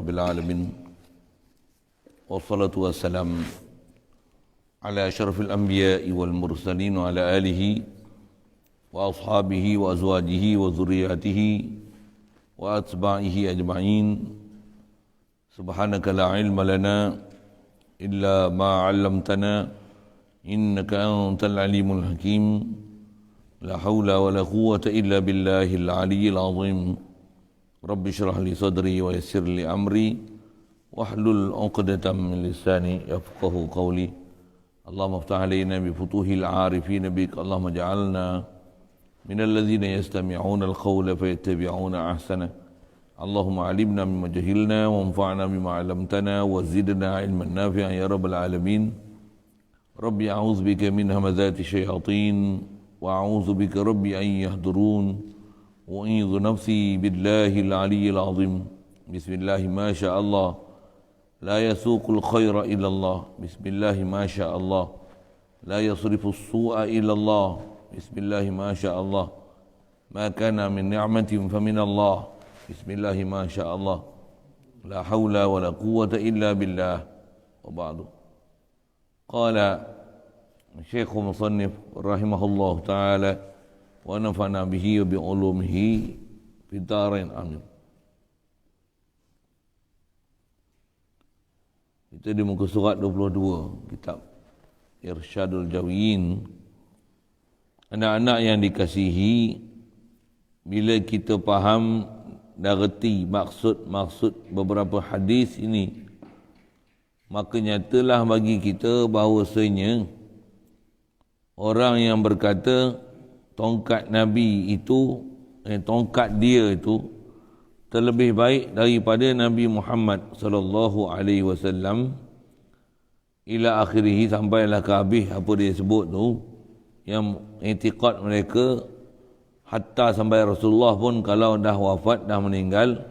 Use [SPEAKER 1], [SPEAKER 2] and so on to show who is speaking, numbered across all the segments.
[SPEAKER 1] Rabbil Alamin. Wassalatu wassalam ala asyrafil anbiya'i wal mursalin wa ala alihi wa ashabihi wa azwajihi wa zurriyatihi wa atba'ihi ajma'in. Subhanaka la ilma lana illa ma 'allamtana innaka antal alimul hakim. La haula wa la quwwata illa billahil aliyyil azim. Rabbi shrah li sadri wa yassir li amri wahlul 'uqdatam min lisani yafqahu qawli. Allahumma iftah 'alaina bi futuhil 'arifin bik. Allahumma ij'alna minal ladzina yastami'una al-qawla fayattabi'una ahsana. Allahumma 'allimna mimma jahilna wanfa'na bima 'allamtana wa zidna 'ilman nafi'an ya rabbal alamin. Rabbi a'udzu bika min hamazati syayatin wa a'udzu bika rabbi an yahdurun. Wa a'udzu nafsi billahil aliyyil azim. Bismillah ma syaa Allah. La yasuqul khaira illa Allah. Bismillah ma syaa Allah. La yasrifu as-su'a illa Allah. Bismillah ma syaa Allah. Ma kana min ni'matin fa min Allah. Bismillah ma syaa Allah. La haula wa la quwwata illa billah. Wa ba'du. Qala Syekh Musannif rahimahullah ta'ala wa nafa'na bihi wa bi'ulumihi fi darain amin. Kita di muka surat 22 kitab Irsyadul Jawiyin. Anak-anak yang dikasihi, bila kita faham dan reti maksud-maksud beberapa hadis ini, maka nyatalah bagi kita bahawasanya orang yang berkata tongkat Nabi itu, tongkat dia itu terlebih baik daripada Nabi Muhammad sallallahu alaihi wasallam ila akhirih, sampailah ke habis apa dia sebut tu, yang i'tiqad mereka hatta sampai Rasulullah pun kalau dah wafat, dah meninggal,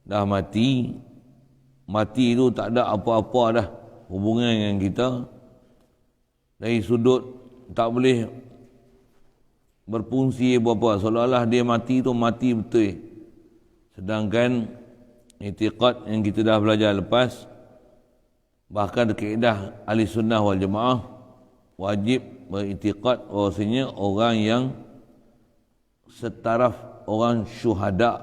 [SPEAKER 1] dah mati itu tak ada apa-apa dah hubungan dengan kita. Dari sudut tak boleh berfungsi apa-apa, seolah-olah dia mati tu mati betul. Sedangkan i'tiqad yang kita dah belajar lepas, bahkan kaedah ahli sunnah wal jamaah, wajib beriktikad bahawasanya orang yang setaraf orang syuhada,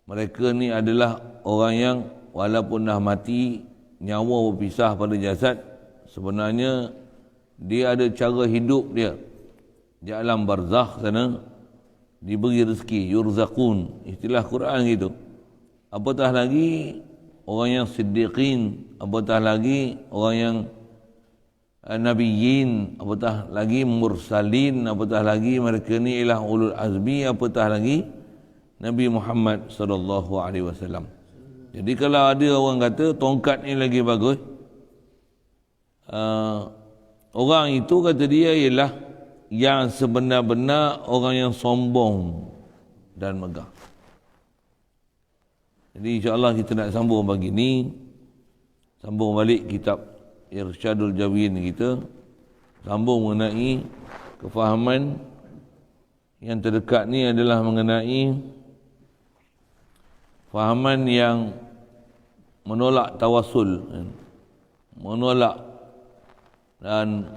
[SPEAKER 1] mereka ni adalah orang yang walaupun dah mati, nyawa berpisah pada jasad, sebenarnya dia ada cara hidup dia di alam barzakh sana, diberi rezeki, yurzaqun, istilah Quran gitu. Apatah lagi orang yang siddiqin, apatah lagi orang yang nabiyyin, apatah lagi mursalin, apatah lagi mereka ni ialah ulul azmi, apatah lagi Nabi Muhammad sallallahu alaihi wasallam. Jadi kalau ada orang kata tongkat ni lagi bagus, orang itu kata dia ialah yang sebenar-benar orang yang sombong dan megah. Jadi insya-Allah kita nak sambung pagi ni, sambung balik kitab Irsyadul Jawiyin kita, sambung mengenai kefahaman yang terdekat ni adalah mengenai fahaman yang menolak tawassul, menolak dan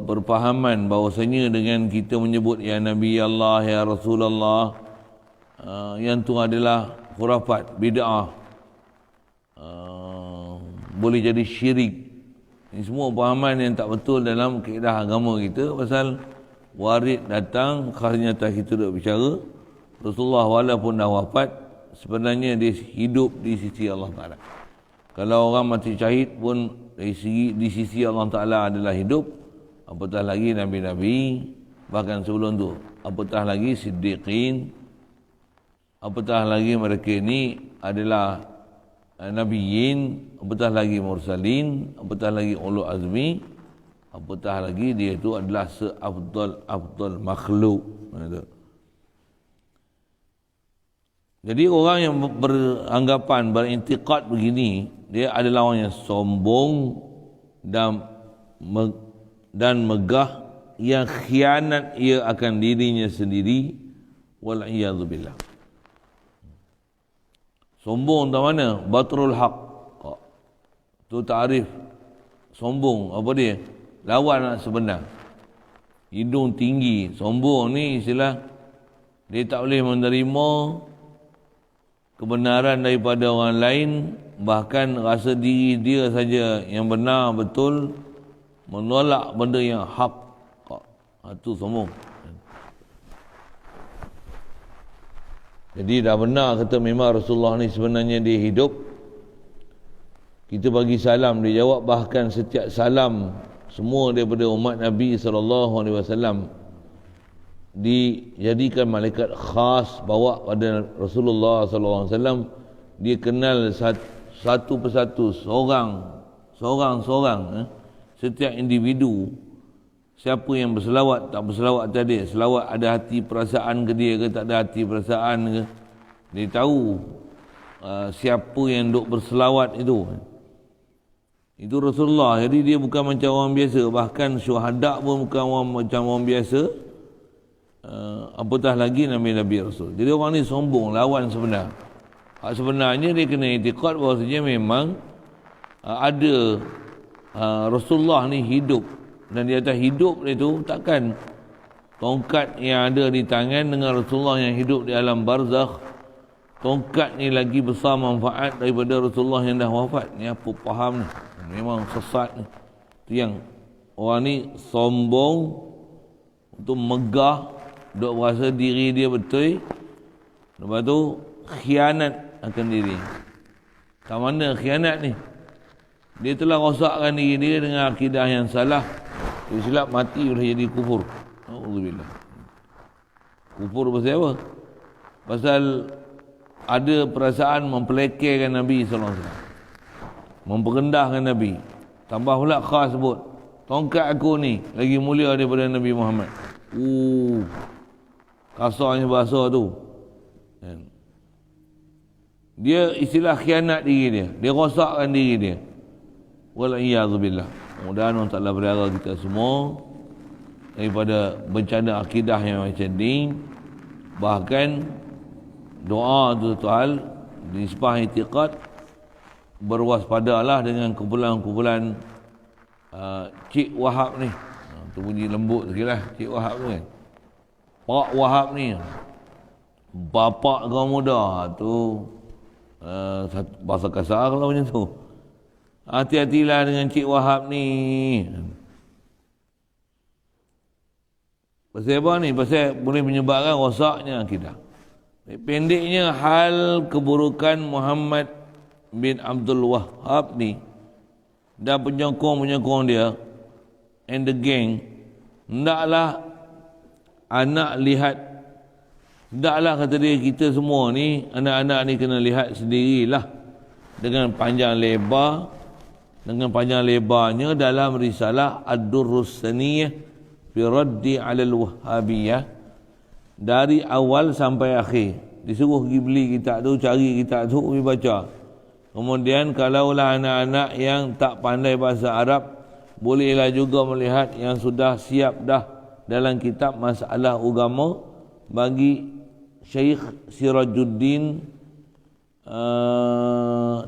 [SPEAKER 1] berpahaman bahawasanya dengan kita menyebut ya Nabi Allah, ya Rasulullah, yang tu adalah khurafat, bid'ah, boleh jadi syirik. Ini semua pahaman yang tak betul dalam kaedah agama kita. Pasal warid datang, khasnya tak kita duk bicara Rasulullah walaupun dah wafat, sebenarnya dia hidup di sisi Allah Ta'ala. Kalau orang mati syahid pun di sisi Allah Ta'ala adalah hidup, apatah lagi Nabi-Nabi, bahkan sebelum tu apatah lagi siddiqin, apatah lagi mereka ini adalah nabiyyin, apatah lagi mursalin, apatah lagi ulul azmi, apatah lagi dia itu adalah seafdal makhluk. Jadi orang yang beranggapan, berintikad begini, dia adalah orang yang sombong dan megah, yang khianat ia akan dirinya sendiri. Wal'iyadzubillah. Sombong tak mana? Batrul haq. Tu ta'rif sombong. Apa dia? Lawan sebenar. Hidung tinggi. Sombong ni istilah dia tak boleh menerima kebenaran daripada orang lain, bahkan rasa diri dia saja yang benar betul, menolak benda yang hak. Itu sombong. Jadi dah benar kata memang Rasulullah ni sebenarnya dia hidup. Kita bagi salam, dia jawab, bahkan setiap salam semua daripada umat Nabi SAW dijadikan malaikat khas bawa pada Rasulullah SAW. Dia kenal satu persatu, seorang setiap individu. Siapa yang berselawat, tak berselawat tadi, selawat ada hati perasaan ke dia ke tak ada hati perasaan ke, dia tahu siapa yang duk berselawat itu Rasulullah. Jadi dia bukan macam orang biasa, bahkan syuhada pun bukan macam orang biasa, apatah lagi Nabi Rasul. Jadi orang ni sombong, lawan sebenar. Sebenarnya dia kena i'tiqad bahawasanya memang ada Rasulullah ni hidup. Dan di atas hidup dia tu, takkan tongkat yang ada di tangan dengan Rasulullah yang hidup di alam barzakh, tongkat ni lagi besar manfaat daripada Rasulullah yang dah wafat. Ni apa faham ni? Memang sesat ni. Itu yang orang ni sombong, untuk megah, duk rasa diri dia betul. Lepas tu khianat akan diri. Kat mana khianat ni? Dia telah rosakkan diri dia dengan akidah yang salah. Dia silap mati boleh jadi kufur. Alhamdulillah. Kufur pasal apa? Pasal ada perasaan mempelekerkan Nabi SAW, memperendahkan Nabi. Tambah pula khas sebut, tongkat aku ni lagi mulia daripada Nabi Muhammad. Kasarnya bahasa tu. Dia istilah khianat diri dia. Dia rosakkan diri dia. Wal'iyadzubillah. Mudah-mudahan Allah Ta'ala pelihara kita semua daripada bencana akidah yang macam ni. Bahkan doa tu tuan di nisbah i'tiqad, berwaspadalah dengan kumpulan-kumpulan Cik Wahab ni. Tu bunyi lembut sikit lah Cik Wahab tu kan. Pak Wahab ni, bapak kaum muda tu, bahasa kasar kalau macam tu. Hati-hatilah dengan Cik Wahab ni. Pasal apa ni? Pasal boleh menyebabkan rosaknya akidah. Pendeknya, hal keburukan Muhammad bin Abdul Wahhab ni dan penyokong-penyokong dia and the gang, hendaklah anak lihat, hendaklah kata dia, kita semua ni, anak-anak ni kena lihat sendirilah dengan panjang lebarnya dalam risalah Ad-Durrus Saniyah fi Raddi 'alal Wahhabiyah, dari awal sampai akhir. Disuruh pergi beli kitab tu, cari kitab tu, pergi baca. Kemudian kalaulah anak-anak yang tak pandai bahasa Arab, bolehlah juga melihat yang sudah siap dah dalam kitab Masalah Agama bagi Syekh Sirajuddin,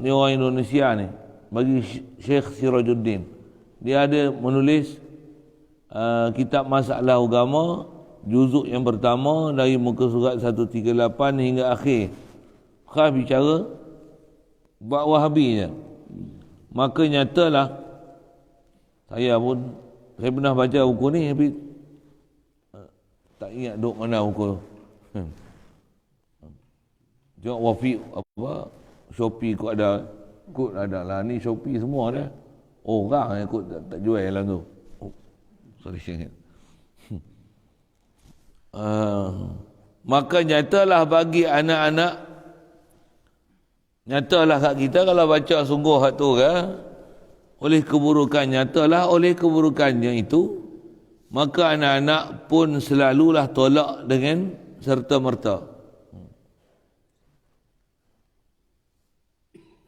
[SPEAKER 1] ni orang Indonesia ni, bagi Syekh Sirajuddin. Dia ada menulis kitab Masalah Agama, juzuk yang pertama dari muka surat 138 hingga akhir. Khas bicara bab Wahabi je. Maka nyatalah, saya pernah baca buku ni tapi tak ingat duk mana buku. Tengok Wafi apa, Shopee kot ada lah, ni Shopee semua dah. Orang yang kot tak jual dalam tu. Sorry syekh. Maka nyatalah bagi anak-anak, nyatalah kat kita kalau baca sungguh hak tu ke, oleh keburukan, nyatalah oleh keburukannya itu, maka anak-anak pun selalulah tolak dengan serta-merta.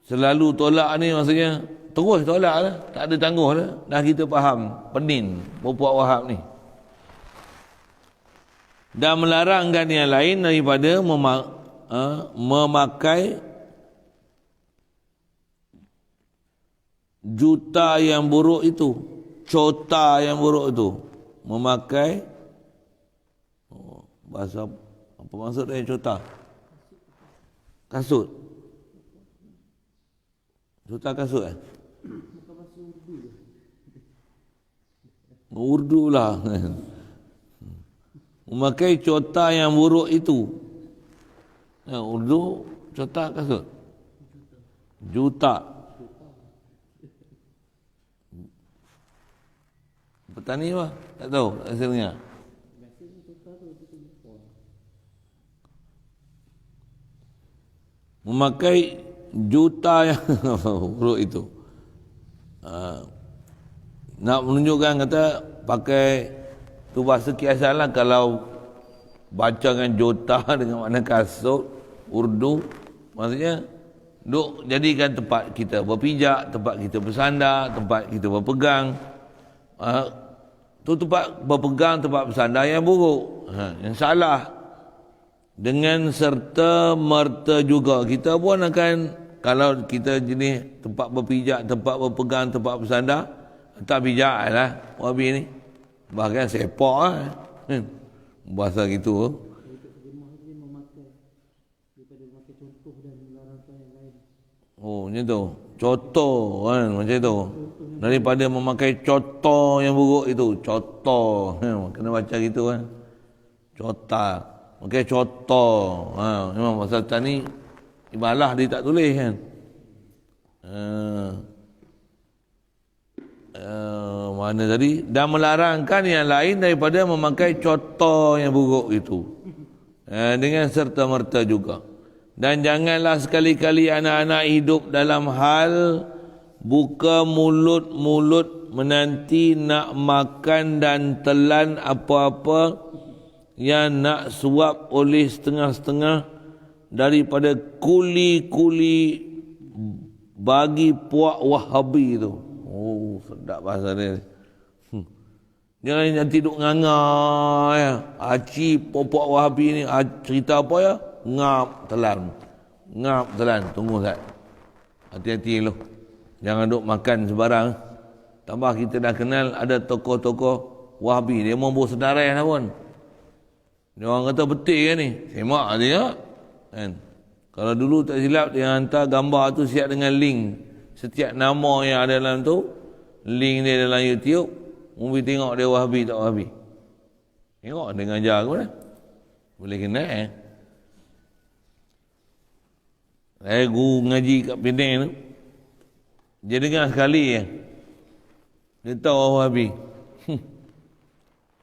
[SPEAKER 1] Selalu tolak ni maksudnya terus tolak lah, tak ada tangguh lah. Dah kita faham penin Puak Wahab ni. Dan melarangkan yang lain daripada memakai juta yang buruk itu, cota yang buruk itu, memakai bahasa apa maksud dia cota? Kasut. Cota kasut Urdu lah. Memakai cota yang buruk itu. Urdu cota kasut. Juta. Petani apa? Tak tahu hasilnya. Memakai juta yang buruk itu. Nak menunjukkan kata pakai tu bahasa kiasan lah, kalau baca dengan juta dengan makna kasut Urdu, maksudnya duk jadikan tempat kita berpijak, tempat kita bersandar, tempat kita berpegang. Tu tempat berpegang, tempat bersandar yang buruk, yang salah. Dengan serta merta juga kita pun akan, kalau kita jenis tempat berpijak, tempat berpegang, tempat bersandar, tak bijak lah wabi ni, bahkan sepak lah bahasa gitu. Oh macam tu, contoh kan, macam tu, daripada memakai contoh yang buruk itu, contoh kena baca gitu kan, cota, okey contoh. Memang pasal tani ibalah dia tak tulis kan. Mana tadi, dan melarangkan yang lain daripada memakai contoh yang buruk itu, dengan serta merta juga. Dan janganlah sekali-kali anak-anak hidup dalam hal buka mulut-mulut menanti nak makan dan telan apa-apa yang nak suap oleh setengah-setengah daripada kuli-kuli bagi puak Wahabi itu. Oh, sedap bahasa dia. Jangan nanti duk ngangar ya. Aci puak Wahabi ni cerita apa ya? Ngap telan. Ngap telan. Tunggu Ustaz. Hati-hati lu. Jangan duk makan sebarang. Tambah kita dah kenal ada tokoh-tokoh Wahabi, dia mau bawa senarai lah pun. Dia orang kata betul kan ni? Semak dia kan. Kalau dulu tak silap dia hantar gambar tu siap dengan link. Setiap nama yang ada dalam tu, link dia dalam YouTube. Mungkin tengok dia Wahabi tak Wahabi. Tengok dia ngajar aku dah. Boleh kenal Saya guru ngaji kat Penang tu, dia dengar sekali ya. Dia tahu Wahabi.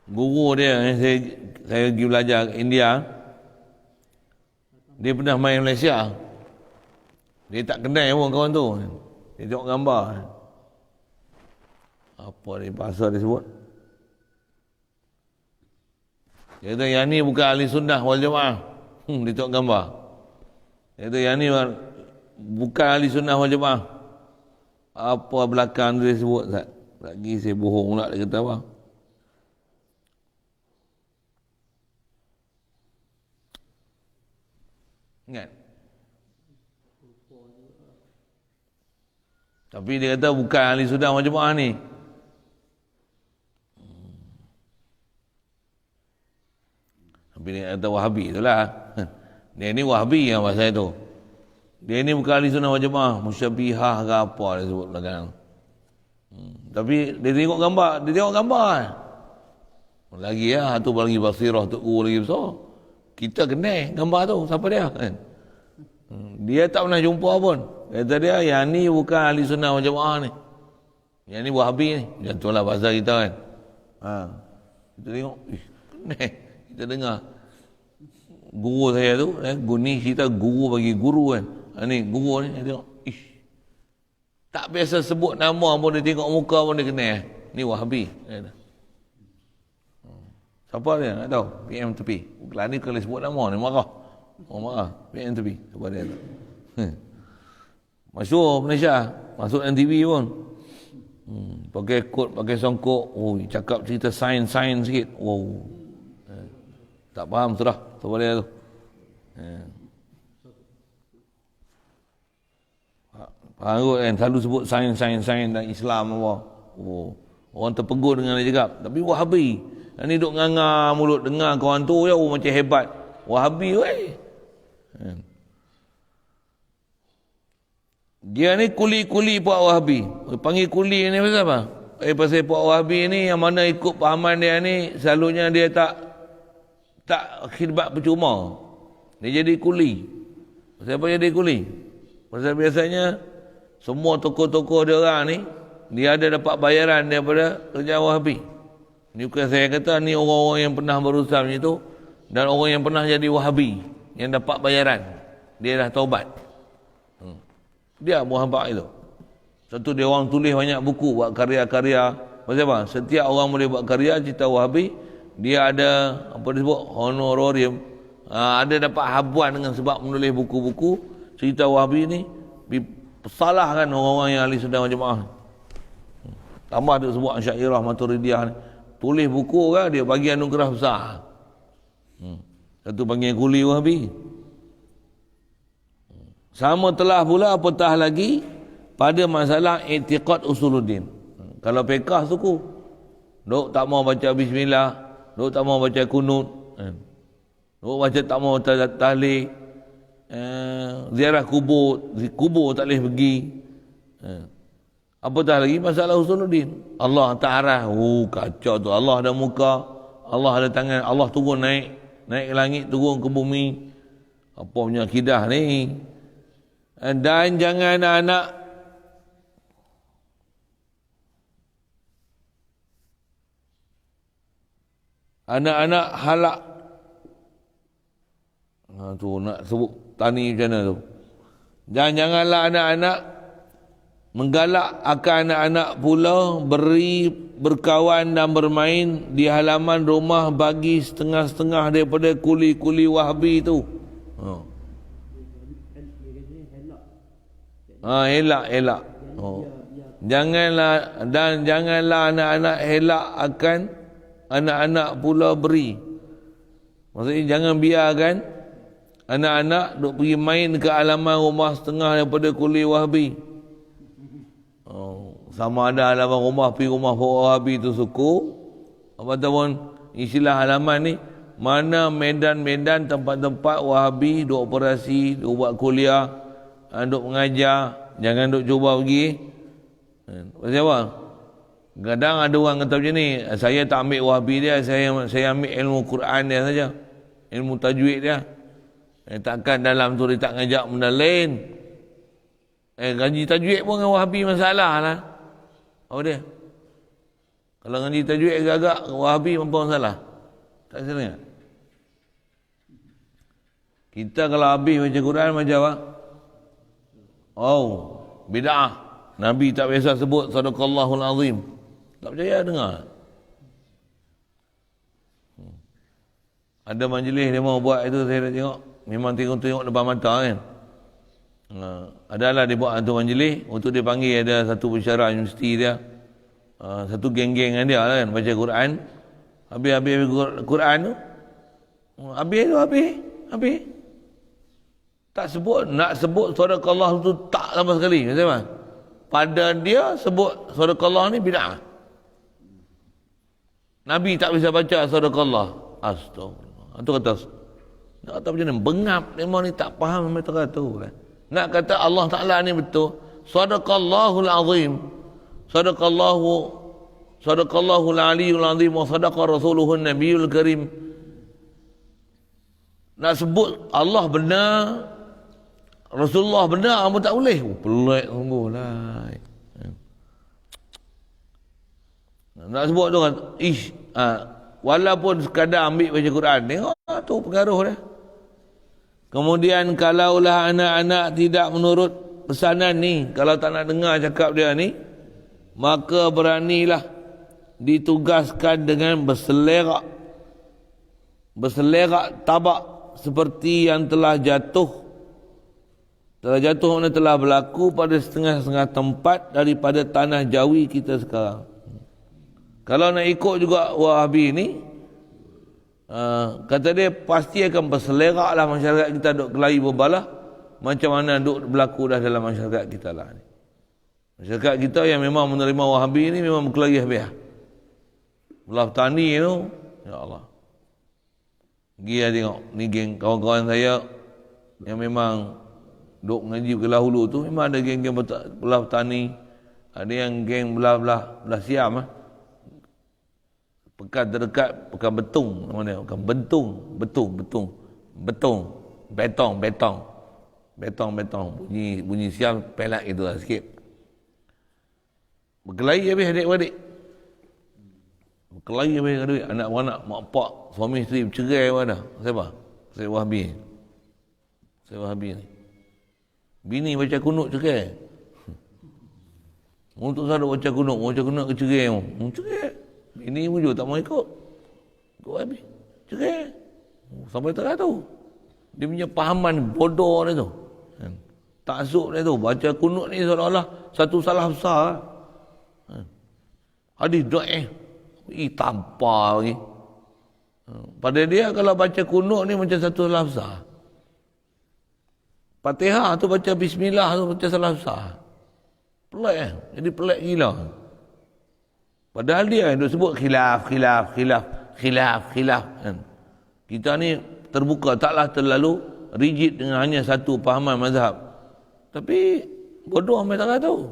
[SPEAKER 1] Guru dia, saya pergi belajar kat India. Dia pernah main Malaysia. Dia tak kenal pun kawan tu. Dia tengok gambar. Apa dia bahasa dia sebut? Dia kata yang ni bukan ahli sunnah wal jamaah. Dia tengok gambar. Dia kata yang ni bukan ahli sunnah wal jamaah. Apa belakang dia sebut tak? Lagi saya bohong pula, dia kata apa? Ingat? Tapi dia kata bukan ahli sunnah wal jamaah ni. Tapi dia kata Wahabi itulah. Dia ni Wahabi yang bahasa itu. Dia ni bukan ahli sunnah wal jamaah, musyabbihah ke apa dia sebut belakang. Tapi dia tengok gambar. Lagi ya, tu lagi basirah tu lagi besar. Kita kenal gambar tu, siapa dia kan? Dia tak pernah jumpa pun. Kata dia, yang ni bukan ahli sunnah wal jamaah ni. Yang ni Wahabi ni. Macam tu lah bahasa kita kan. Kita tengok, kenal. Kita dengar. Guru saya tu, ni kita guru bagi guru kan. Ni guru ni, dia tengok, tak biasa sebut nama pun, dia tengok muka pun dia kenal. Ni Wahabi. Siapa dia? Tak tahu. PM tepi. Kalau ni kalau sebut nama ni marah. Marah. PM tepi. Siapa dia tu? Masyhur Malaysia. Masuk NTV pun. Pakai kod, pakai songkok. Oh, cakap cerita sains sikit. Oh. Tak faham sudah. Siapa dia tu? Faham kot kan? Selalu sebut sains dan Islam apa. Oh, orang terpegun dengan dia cakap. Tapi Wahabi. Yang ni duk nganga mulut dengar kawan tu ya, macam hebat. Wahabi weh. Dia ni kuli-kuli puak Wahabi. Panggil kuli ni pasal apa? Pasal puak Wahabi ni yang mana ikut pahaman dia ni, selalunya dia tak khidmat percuma. Dia jadi kuli. Pasal apa jadi kuli? Pasal biasanya semua tokoh-tokoh dia orang ni, dia ada dapat bayaran daripada kerja Wahabi. Ni bukan saya kata, ni orang-orang yang pernah berusaha macam tu, dan orang yang pernah jadi Wahabi, yang dapat bayaran. Dia dah taubat. Dia Muhammad itu. Satu dia orang tulis banyak buku, buat karya-karya. Pasal apa? Setiap orang boleh buat karya cerita Wahabi, dia ada apa disebut honorarium. Ada dapat habuan dengan sebab menulis buku-buku cerita Wahabi ni. Salahkan orang-orang yang ahli sunnah wal jamaah. Tambah dia sebut Asy'ariyah Maturidiyah ni. Tulis buku kan, dia bagi anugerah besar. Satu panggil kuli Wahabi. Sama telah pula apatah lagi pada masalah i'tiqad usuluddin. Kalau fiqh suku, duk tak mau baca bismillah, duk tak mau baca kunut, duk baca tak mau tahlil, ziarah kubur tak boleh pergi. Apatah lagi masalah usuluddin. Allah tak arah. Kacau tu. Allah ada muka, Allah ada tangan, Allah turun naik ke langit, turun ke bumi. Apa punya akidah ni? Dan jangan anak-anak halak. Tu nak sebut tani macam mana tu. Dan janganlah anak-anak menggalak akan anak-anak pula berkawan dan bermain di halaman rumah bagi setengah-setengah daripada kuli-kuli Wahabi tu. Elak. Janganlah anak-anak elak akan anak-anak pula beri. Maksudnya jangan biarkan anak-anak duk pergi main ke halaman rumah setengah daripada kuli Wahabi. Sama ada halaman rumah pergi rumah Wahabi tu suku, ataupun istilah halaman ni, mana medan-medan tempat-tempat Wahabi duk operasi, duk buat kuliah, duk mengajar, jangan duk cuba pergi. Pasal apa? Kadang ada orang kata macam ni, saya tak ambil Wahabi dia, saya ambil ilmu Quran dia saja, ilmu tajwid dia. Takkan dalam tu dia tak ngajak benda lain. Ngaji tajwid pun dengan Wahabi masalah lah. Apa dia? Kalau ngaji tajwid agak-agak Wahabi apa masalah? Tak salah. Kita kalau habis baca Quran macam apa? Bid'ah. Nabi tak biasa sebut sadaqallahul azim. Tak percaya dengar. Ada majlis dia mau buat itu, saya dah tengok. Memang tengok depan mata kan. Adalah dia buat satu majlis untuk dia panggil ada satu pensyarah universiti dia. Satu geng-geng dengan dia kan, baca Quran. Habis Quran tu. Habis. Tak sebut, nak sebut sadaqallah tu tak sama sekali. Macam pada dia sebut sadaqallah ni bid'ah. Nabi tak bisa baca sadaqallah. Astagfirullah. Itu kata, nak kata macam mana? Bengap. Memang ni tak faham mereka tu kan. Nak kata Allah Ta'ala ni betul. Sadaqallahul azim. Sadaqallahul aliyul azim. Wa sadaqa rasuluhun nabiyul karim. Nak sebut Allah benar, Rasulullah benar, apa tak boleh? Pelik sungguh lah. Nak sebut tu kan, walaupun sekadar ambil baca Quran, tengok tu pengaruh dia. Kemudian kalaulah anak-anak tidak menurut pesanan ni, kalau tak nak dengar cakap dia ni, maka beranilah ditugaskan dengan berselerak tabak seperti yang telah jatuh mana telah berlaku pada setengah-setengah tempat daripada tanah Jawi kita sekarang. Kalau nak ikut juga Wahabi ni, kata dia pasti akan berselerak lah masyarakat kita duk kelahi berbalah. macam mana duk berlaku dah dalam masyarakat kita lah ni. Masyarakat kita yang memang menerima Wahabi ni memang berkelahi habis. Belah petani tu, ya Allah. Pergi lah tengok, ni geng kawan-kawan saya yang memang duk mengaji belah hulu tu, memang ada geng-geng belah petani, ada yang geng belah Siam lah. Pekan terdekat, pekan betung, mana? Pekan betong, bunyi Siam pelak gitu lah sikit. Berkelahi habis adik-adik. Berkelahi habis adik, anak-anak, mak pak, suami isteri bercerai pun ada. Siapa? Saya Wahabi ni. Bini baca kunut cerai. Untuk sadar baca kunut ke cerai mu. Cerai. Bini pun juga tak mau ikut. Ikut habis. Cerai. Sampai tak tahu. Dia punya pahaman bodoh dia tu. Taksub dia tu. Baca kunut ni seolah-olah satu salah besar. Hadis do'eh. Tampar lagi. Pada dia kalau baca kunut ni macam satu salah besar. Fatihah tu baca bismillah tu baca salah besar. Pelik jadi pelik gila. Padahal dia yang sebut khilaf kan. Kita ni terbuka, taklah terlalu rigid dengan hanya satu pahaman mazhab. Tapi bodoh sampai tak tahu.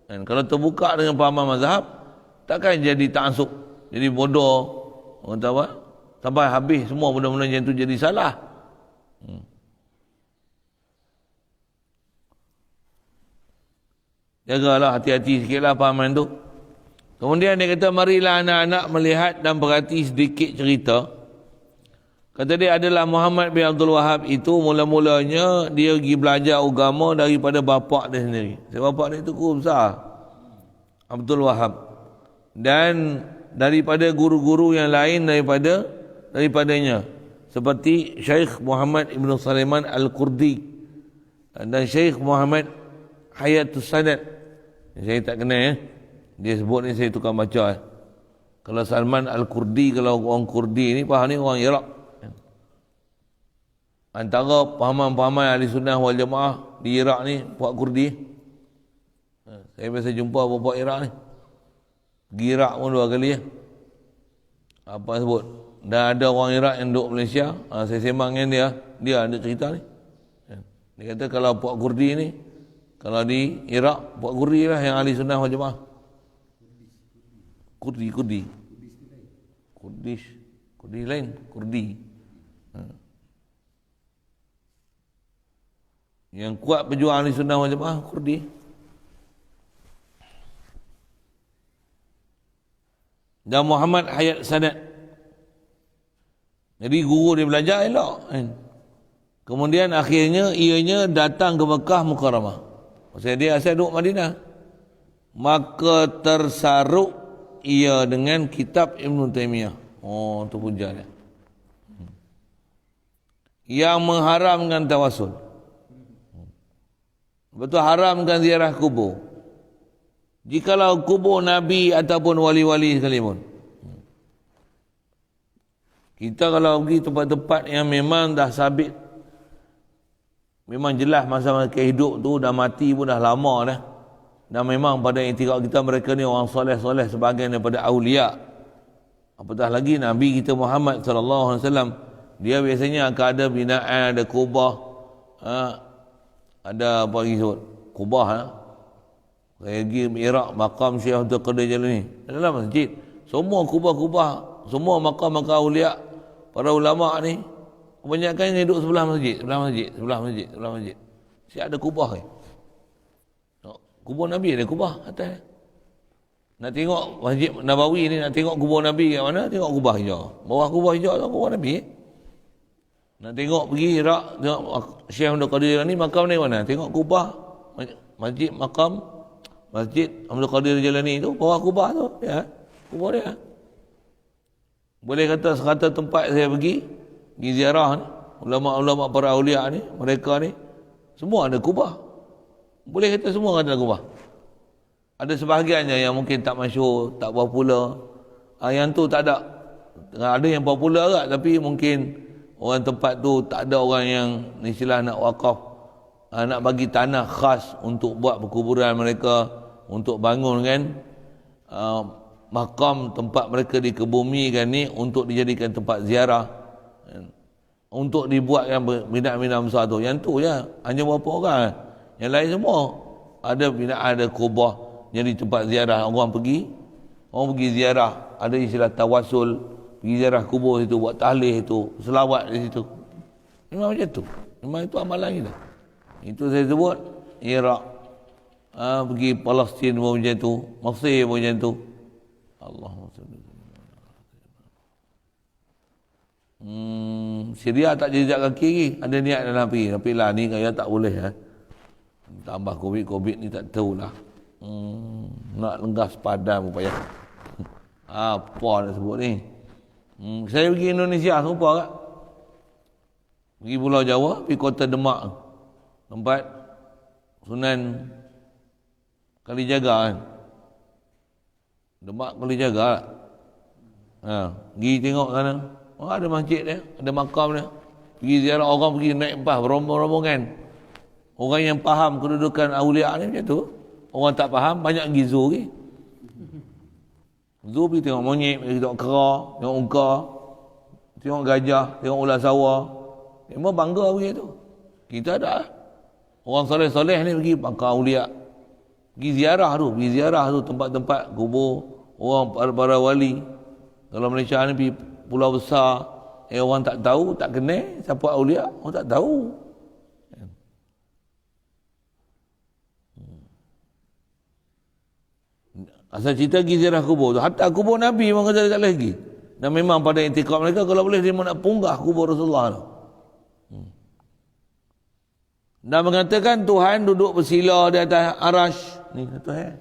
[SPEAKER 1] Kan kalau terbuka dengan pahaman mazhab, takkan jadi ta'assub, jadi bodoh. Orang tahu apa? Sampai habis semua benda-benda yang tu jadi salah. Jagalah, hati-hati sikitlah pahaman tu. Kemudian dia kata, marilah anak-anak melihat dan berhati sedikit cerita. Kata dia adalah Muhammad bin Abdul Wahab itu mula-mulanya dia pergi belajar agama daripada bapa dia sendiri. Sebab bapa dia itu guru besar, Abdul Wahab. Dan daripada guru-guru yang lain daripadanya. Seperti Syekh Muhammad Ibn Sulaiman Al-Qurdi dan Syekh Muhammad Hayatus Sadat. Saya tak kenal ya. Dia sebut ni saya tukar baca. Kalau Salman Al-Qurdi, kalau orang Kurdi ni faham ni orang Iraq. Antara pahaman-pahaman ahli sunnah wal jamaah di Iraq ni puak Kurdi. Saya biasa jumpa puak Iraq ni. Pergi Iraq pun 2 kali ya. Apa sebut? Dan ada orang Iraq yang duduk Malaysia. Saya sembang dengan dia ada cerita ni. Dia kata kalau puak Kurdi ni, kalau di Iraq, puak Kurdi lah yang ahli sunnah wal jamaah. Kurdi lain, Kurdi. Yang kuat pejuang ahli sunnah wal jamaah, Kurdi. Dan Muhammad Hayat Sadat. Jadi guru dia belajar elok. Kemudian akhirnya ianya datang ke Mekah Mukarramah. Maksudnya dia asal duduk Madinah. Maka tersaruk ia dengan kitab Ibn Taymiyah. Oh, tu hujah dia. Yang mengharamkan tawasul. Betul haramkan ziarah kubur. Jikalau kubur Nabi ataupun wali-wali sekalipun. Kita kalau pergi tempat-tempat yang memang dah sabit, memang jelas masa mereka hidup tu dah mati pun dah lama dah. Dan memang pada iktikad kita mereka ni orang soleh-soleh sebahagian daripada awliya. Apatah lagi Nabi kita Muhammad sallallahu alaihi wasallam, dia biasanya akan ada binaan, ada kubah, ada apa lagi sebut? Kubah Saya pergi Iraq, makam Syekh Abdul Qadir Jalani dalam masjid. Semua kubah-kubah, semua makam-makam awliya, para ulama ni kebanyakan yang duduk sebelah masjid. Siap ada kubah ni. Kubur Nabi ada kubah atas. Nak tengok Masjid Nabawi ni, nak tengok kubur Nabi kat mana, tengok kubah hijau. Bawah kubah hijau tu kubur Nabi. Nak tengok pergi Iraq, tengok Syekh Abdul Qadir ni makam ni mana, tengok kubah masjid makam Masjid Abdul Qadir Jalani tu, bawah kubah tu ya, kubur dia. Boleh kata sekata tempat saya pergi ziarah ni, ulama-ulama para awliya ni, mereka ni semua ada kubah. Boleh kata semua ada kubah. Ada sebahagiannya yang mungkin tak masyhur, tak popular. Yang tu tak ada. Ada yang popular agak, tapi mungkin orang tempat tu tak ada orang yang istilah nak wakaf nak bagi tanah khas untuk buat perkuburan mereka, untuk bangun kan makam tempat mereka dikebumikan ni untuk dijadikan tempat ziarah, untuk dibuat yang binaan-binaan besar tu. Yang tu je hanya berapa orang, yang lain semua ada binaan, ada kubah jadi tempat ziarah. Orang pergi ziarah, ada istilah tawasul, pergi ziarah kubur situ, buat tahlil itu, selawat di situ. Memang macam tu, memang itu amalan kita. Itu saya sebut Iraq, pergi Palestin pun macam tu, Mesir pun macam tu. Allahumma salli. Syria tak jejak kaki lagi, ada niat dalam pergi, tapi lah ni kaya tak boleh tambah COVID ni tak tahulah. Nak lenggas padam upaya. Apa nak sebut ni? Saya pergi Indonesia serupa tak? Pergi Pulau Jawa, pergi Kota Demak, tempat Sunan Kalijaga kan. Demak Kalijaga tak? Pergi tengok sana. Ada masjid dia, ada makam dia. Pergi ziarah, orang pergi naik bas berombong-rombongan. Orang yang faham kedudukan awliya ni macam tu. Orang tak faham, banyak pergi zoo lagi. Zoo pergi tengok monyet, pergi tengok kera, tengok unta, tengok gajah, tengok ular sawah. Memang bangga pergi tu. Kita ada. Orang soleh-soleh ni pergi makam awliya. Pergi ziarah tu tempat-tempat kubur orang para wali. Kalau Malaysia ni pergi pulau besar, orang tak tahu, tak kenal siapa awliya, orang tak tahu. Asal cerita pergi ziarah kubur tu, hatta kubur Nabi memang kata tak lagi. Dan memang pada intikad mereka, kalau boleh dia nak punggah kubur Rasulullah tu. Dan mengatakan Tuhan duduk bersila di atas arash. Ni Tuhan.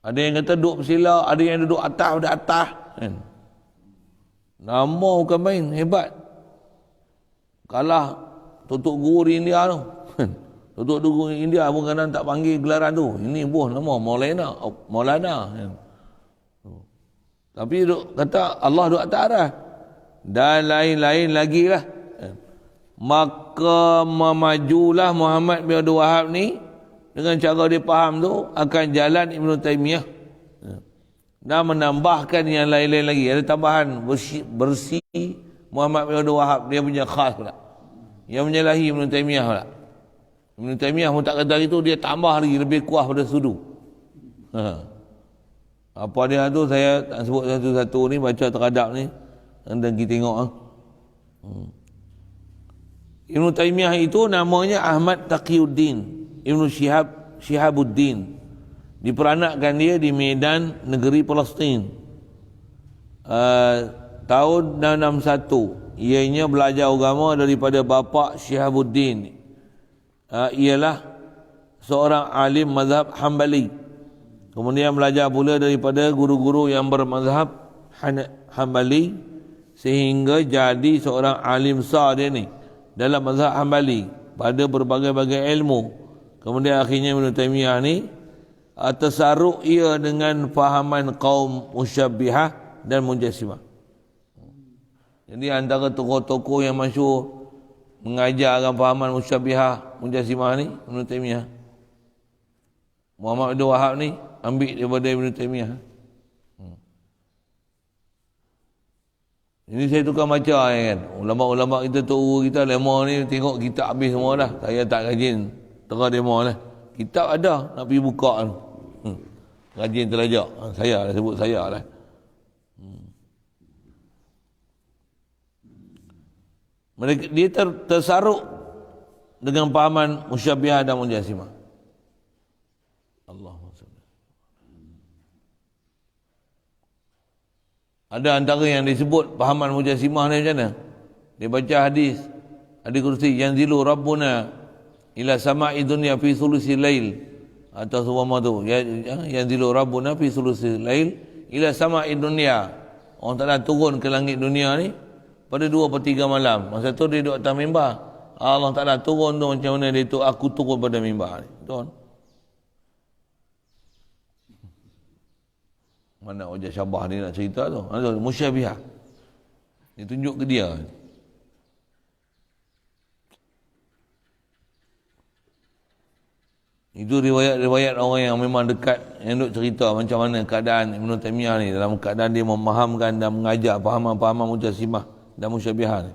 [SPEAKER 1] Ada yang kata duduk bersila, ada yang duduk atas pada atas. Nama bukan main, hebat. Kalah tutup guru di India tu. Tutup guru di India pun kadang tak panggil gelaran tu. Ini buah nama Maulana. Tapi kata Allah duduk atas arash. Dan lain-lain lagi lah. Maka memajulah Muhammad bin Abdul Wahab ni dengan cara dia faham tu akan jalan Ibn Taymiyah dan menambahkan yang lain-lain lagi. Ada tambahan bersih Muhammad bin Abdul Wahab, dia punya khas pula, yang menyalahi Ibn Taymiyah pula. Ibn Taymiyah pun tak kata itu, dia tambah lagi lebih kuat pada sudu. Apa dia tu saya tak sebut satu-satu ni, baca teradap ni dan kita tengok. Ibn Taymiyah itu namanya Ahmad Taqiyuddin Ibn Shihabuddin. Diperanakkan dia di Medan, negeri Palestin. Tahun 661. Ianya belajar agama daripada bapa Shihabuddin. Ialah seorang alim mazhab Hambali. Kemudian belajar pula daripada guru-guru yang bermazhab Hambali, sehingga jadi seorang alim besar dia ni dalam mazhab Hambali pada berbagai-bagai ilmu. Kemudian akhirnya Ibn Taymiyah ni tersaruk ia dengan fahaman kaum Musyabbihah dan Mujassimah. Jadi antara tokoh-tokoh yang masyhur mengajarkan fahaman Musyabbihah, Mujassimah ni Ibn Taymiyah. Muhammad bin Wahab ni ambil daripada Ibn Taymiyah. Ini saya tukar baca kan. Ulama-ulama kita, tua kita, lema ni tengok kitab habis semua dah. Saya tak rajin tengah demo lah. Kitab ada, nak pergi buka tu. Rajin terlajak. Saya lah, sebut saya lah. Dia tersaruk dengan pahaman Musyabbihah dan Mujassimah. Allahumma salli. Ada antara yang disebut pahaman Mujassimah ni macam mana? Dia baca hadis kursi, yanzilu Rabbuna ila sama'i dunya fi sulusil lail, atau seumpama tu, yanzilu Rabbuna fi sulusil lail ila sama'i dunya. Orang Ta'ala turun ke langit dunia ni pada 2/3 malam. Masa tu dia duduk atas mimbar. Allah Ta'ala turun tu macam mana dia tu, aku turun pada mimbar ni. Tuan. Mana wajah Syabah ni nak cerita tu? Musyabbihah. Dia tunjuk ke dia. Itu riwayat-riwayat orang yang memang dekat, yang duk cerita macam mana keadaan Ibn Taymiyah ni dalam keadaan dia memahamkan dan mengajar fahaman-fahaman Mujassimah dan Musyabbihah ni.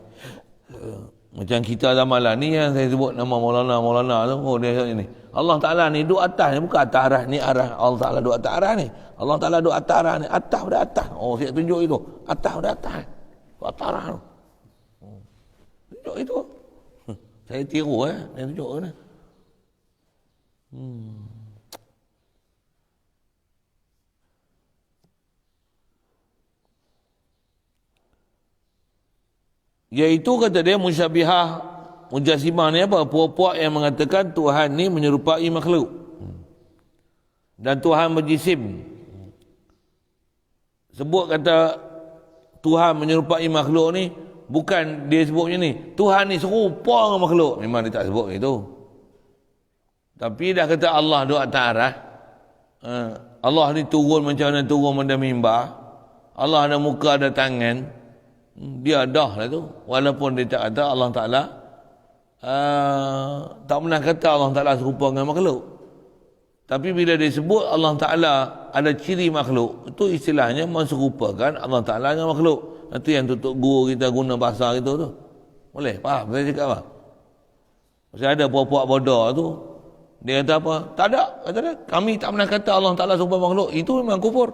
[SPEAKER 1] Macam kita zaman lah ni yang saya sebut nama Maulana tu, oh dia ni Allah Ta'ala ni duk atas ni, bukan atas arah ni, arah Allah Ta'ala duk atas arah ni, Allah Ta'ala duk atas arah ni, atas pada atas. Oh saya tunjuk itu, atas pada atas, atas arah tu, tunjuk itu. Saya tiru saya tunjuk ni. Iaitu kata dia Musyabbihah Mujassimah ni apa? Puak-puak yang mengatakan Tuhan ni menyerupai makhluk dan Tuhan berjisim. Sebut kata Tuhan menyerupai makhluk ni, bukan dia sebutnya ni Tuhan ni serupa dengan makhluk, memang dia tak sebut itu. Tapi dah kata Allah duduk atas arah, Allah ni turun macam mana turun pada mimbar, Allah ada muka ada tangan, dia dah lah tu. Walaupun dia tak kata Allah Ta'ala tak pernah kata Allah Ta'ala serupa dengan makhluk, tapi bila dia sebut Allah Ta'ala ada ciri makhluk, itu istilahnya menserupakan Allah Ta'ala dengan makhluk. Itu yang tutup guru kita guna bahasa itu tu. Boleh? Faham saya cakap apa? Masih ada puak-puak bodoh tu, dia kata apa? Tak ada. Kata dia, kami tak pernah kata Allah Ta'ala serupa makhluk. Itu memang kufur.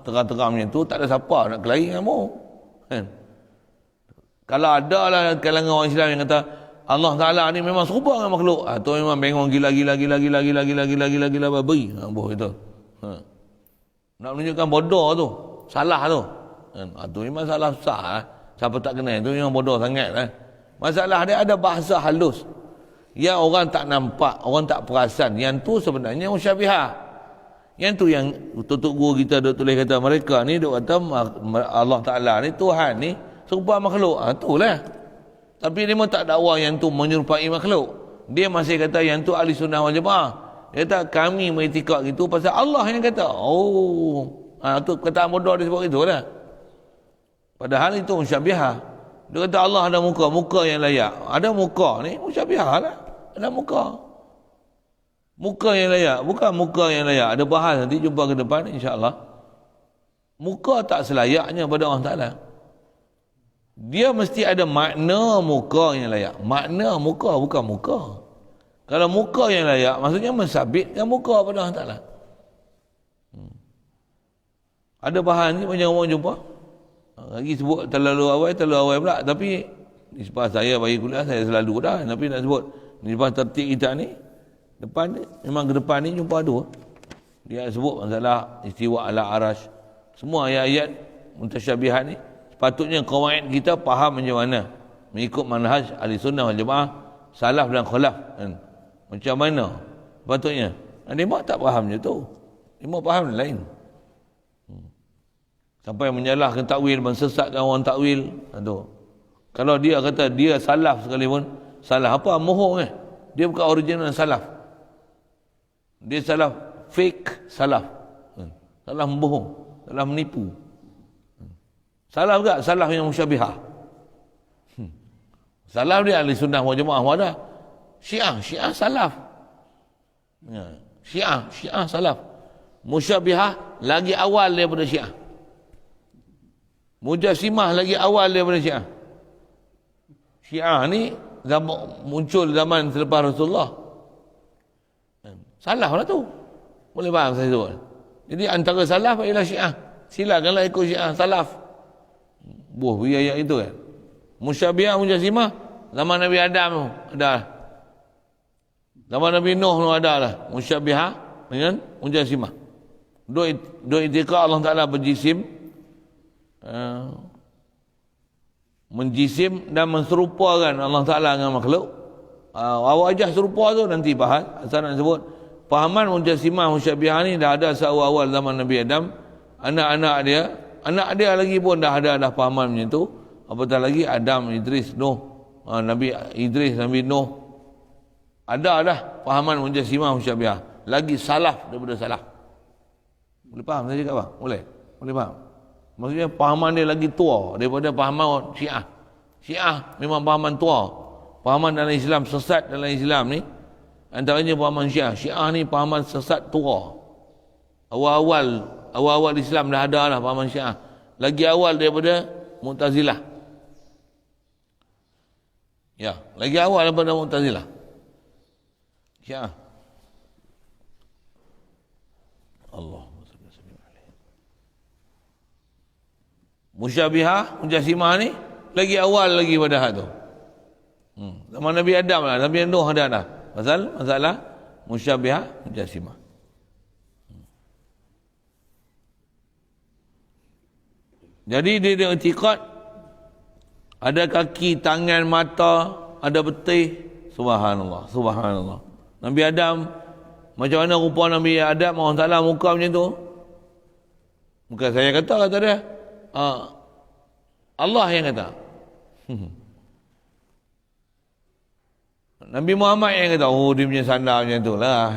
[SPEAKER 1] Terang-terang macam tu, tak ada siapa nak kelahi dengan mu. Kan? Kalau ada lah kalangan orang Islam yang kata Allah Ta'ala ni memang serupa dengan makhluk, tu memang bengong gila babi. Boh itu. Nak menunjukkan bodoh tu, salah tu. Tu memang salah besar. Siapa tak kenal tu memang bodoh sangat. Masalah dia ada bahasa halus yang orang tak nampak, orang tak perasan. Yang tu sebenarnya Musyabbihah. Yang tu yang tutup guru kita duk tulis kata mereka ni duk kata Allah Ta'ala ni Tuhan ni serupa makhluk. Itulah. Tapi dia pun tak dakwa yang tu menyerupai makhluk. Dia masih kata yang tu ahli sunnah wal jamaah. Dia kata kami mengiktikad gitu pasal Allah yang kata. Tu kata bodoh dia sebut itulah. Padahal itu Musyabbihah. Dia kata Allah ada muka yang layak. Ada muka ni Musyabbihah lah. Ada muka yang layak, bukan muka yang layak. Ada bahas nanti jumpa ke depan insya-Allah. Muka tak selayaknya pada Allah Ta'ala. Dia mesti ada makna muka yang layak. Makna muka bukan muka. Kalau muka yang layak maksudnya mensabitkan muka pada Allah Ta'ala. Ada bahan ni banyak orang jumpa. Lagi sebut terlalu awal pula. Tapi di sebelah saya bagi kuliah saya selalu dah. Tapi nak sebut di depan tertib kita ni, depan ni, memang ke depan ni jumpa dua. Dia sebut masalah istiwa ala arash. Semua ayat-ayat mutasyabihat ni sepatutnya qawaid kita faham macam mana, mengikut manhaj ahli sunnah wal jamaah, salaf dan khalaf kan? Macam mana sepatutnya. Dia tak faham je tu, dia faham lain. Sampai menyalahkan takwil, mensesatkan orang takwil. Kalau dia kata dia salaf sekalipun, salah apa? Mohong dia bukan original salaf. Dia salaf fake salaf. Salah membohong, salah menipu. Salah juga salaf yang Musyabbihah. Salaf dia ahli sunnah wal jamaah ada. Syiah salaf. Syiah salaf. Musyabbihah lagi awal daripada Syiah. Mujassimah lagi awal daripada Syiah. Syiah ni muncul zaman selepas Rasulullah. Salaf lah tu. Boleh faham saya sebut. Jadi antara salaf ialah Syiah. Silakanlah ikut Syiah salaf. Ayat itu kan. Musyabbihah Mujassimah zaman Nabi Adam tu ada. Zaman Nabi Nuh tu ada lah. Musyabbihah dengan Mujassimah. Dua itikad Allah Ta'ala berjisim, menjisim dan menserupakan Allah Ta'ala dengan makhluk. Wajah serupa tu nanti bahas. Asal nak sebut pahaman Mujassimah Musyabbihah ni dah ada awal zaman Nabi Adam. Anak dia lagi pun dah ada pahaman macam tu. Apatah lagi Adam, Idris, Nuh, Nabi Idris, Nabi Nuh, ada dah pahaman Mujassimah Musyabbihah. Lagi salaf daripada salaf. Boleh faham saya cakap apa? Boleh faham? Maksudnya pahaman dia lagi tua daripada pahaman Syiah. Syiah memang pahaman tua. Pahaman dalam Islam, sesat dalam Islam ni Antaranya pahaman Syiah. Syiah ni pahaman sesat tua. Awal-awal Islam dah ada lah pahaman Syiah. Lagi awal daripada Mu'tazilah. Ya, lagi awal daripada Mu'tazilah. Syiah. Allah. Musyabihah, Mujassimah ni lagi awal lagi pada hak tu. Zaman Nabi Adam lah, Nabi Nuh ada dah. Masalah Musyabihah, Mujassimah. Jadi dia ada i'tiqad ada kaki, tangan, mata, ada betih. Subhanallah, subhanallah. Nabi Adam, macam mana rupa Nabi Adam, Allah Ta'ala muka macam tu? Bukan saya kata dia. Allah yang kata. Nabi Muhammad yang kata, oh dia punya sandar macam tu lah.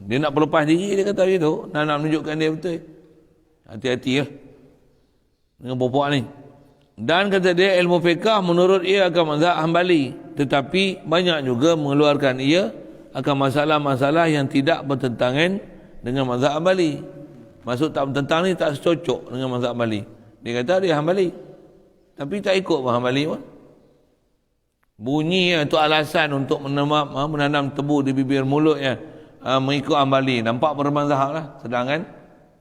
[SPEAKER 1] Dia nak berlepas diri, dia kata macam tu. Nak menunjukkan dia betul. Hati-hati lah dengan bapak ni. Dan kata dia, ilmu fiqah menurut ia akan mazhab Hambali. Tetapi banyak juga mengeluarkan ia akan masalah-masalah yang tidak bertentangan dengan mazhab Hambali. Maksud tak bertentang ni tak secocok dengan mazhab Hambali. Dia kata dia Hambali, tapi tak ikut Hambali pun. Bunyi itu alasan untuk menanam tebu di bibir mulutnya, mengikut Hambali. Nampak bermazhab lah. Sedangkan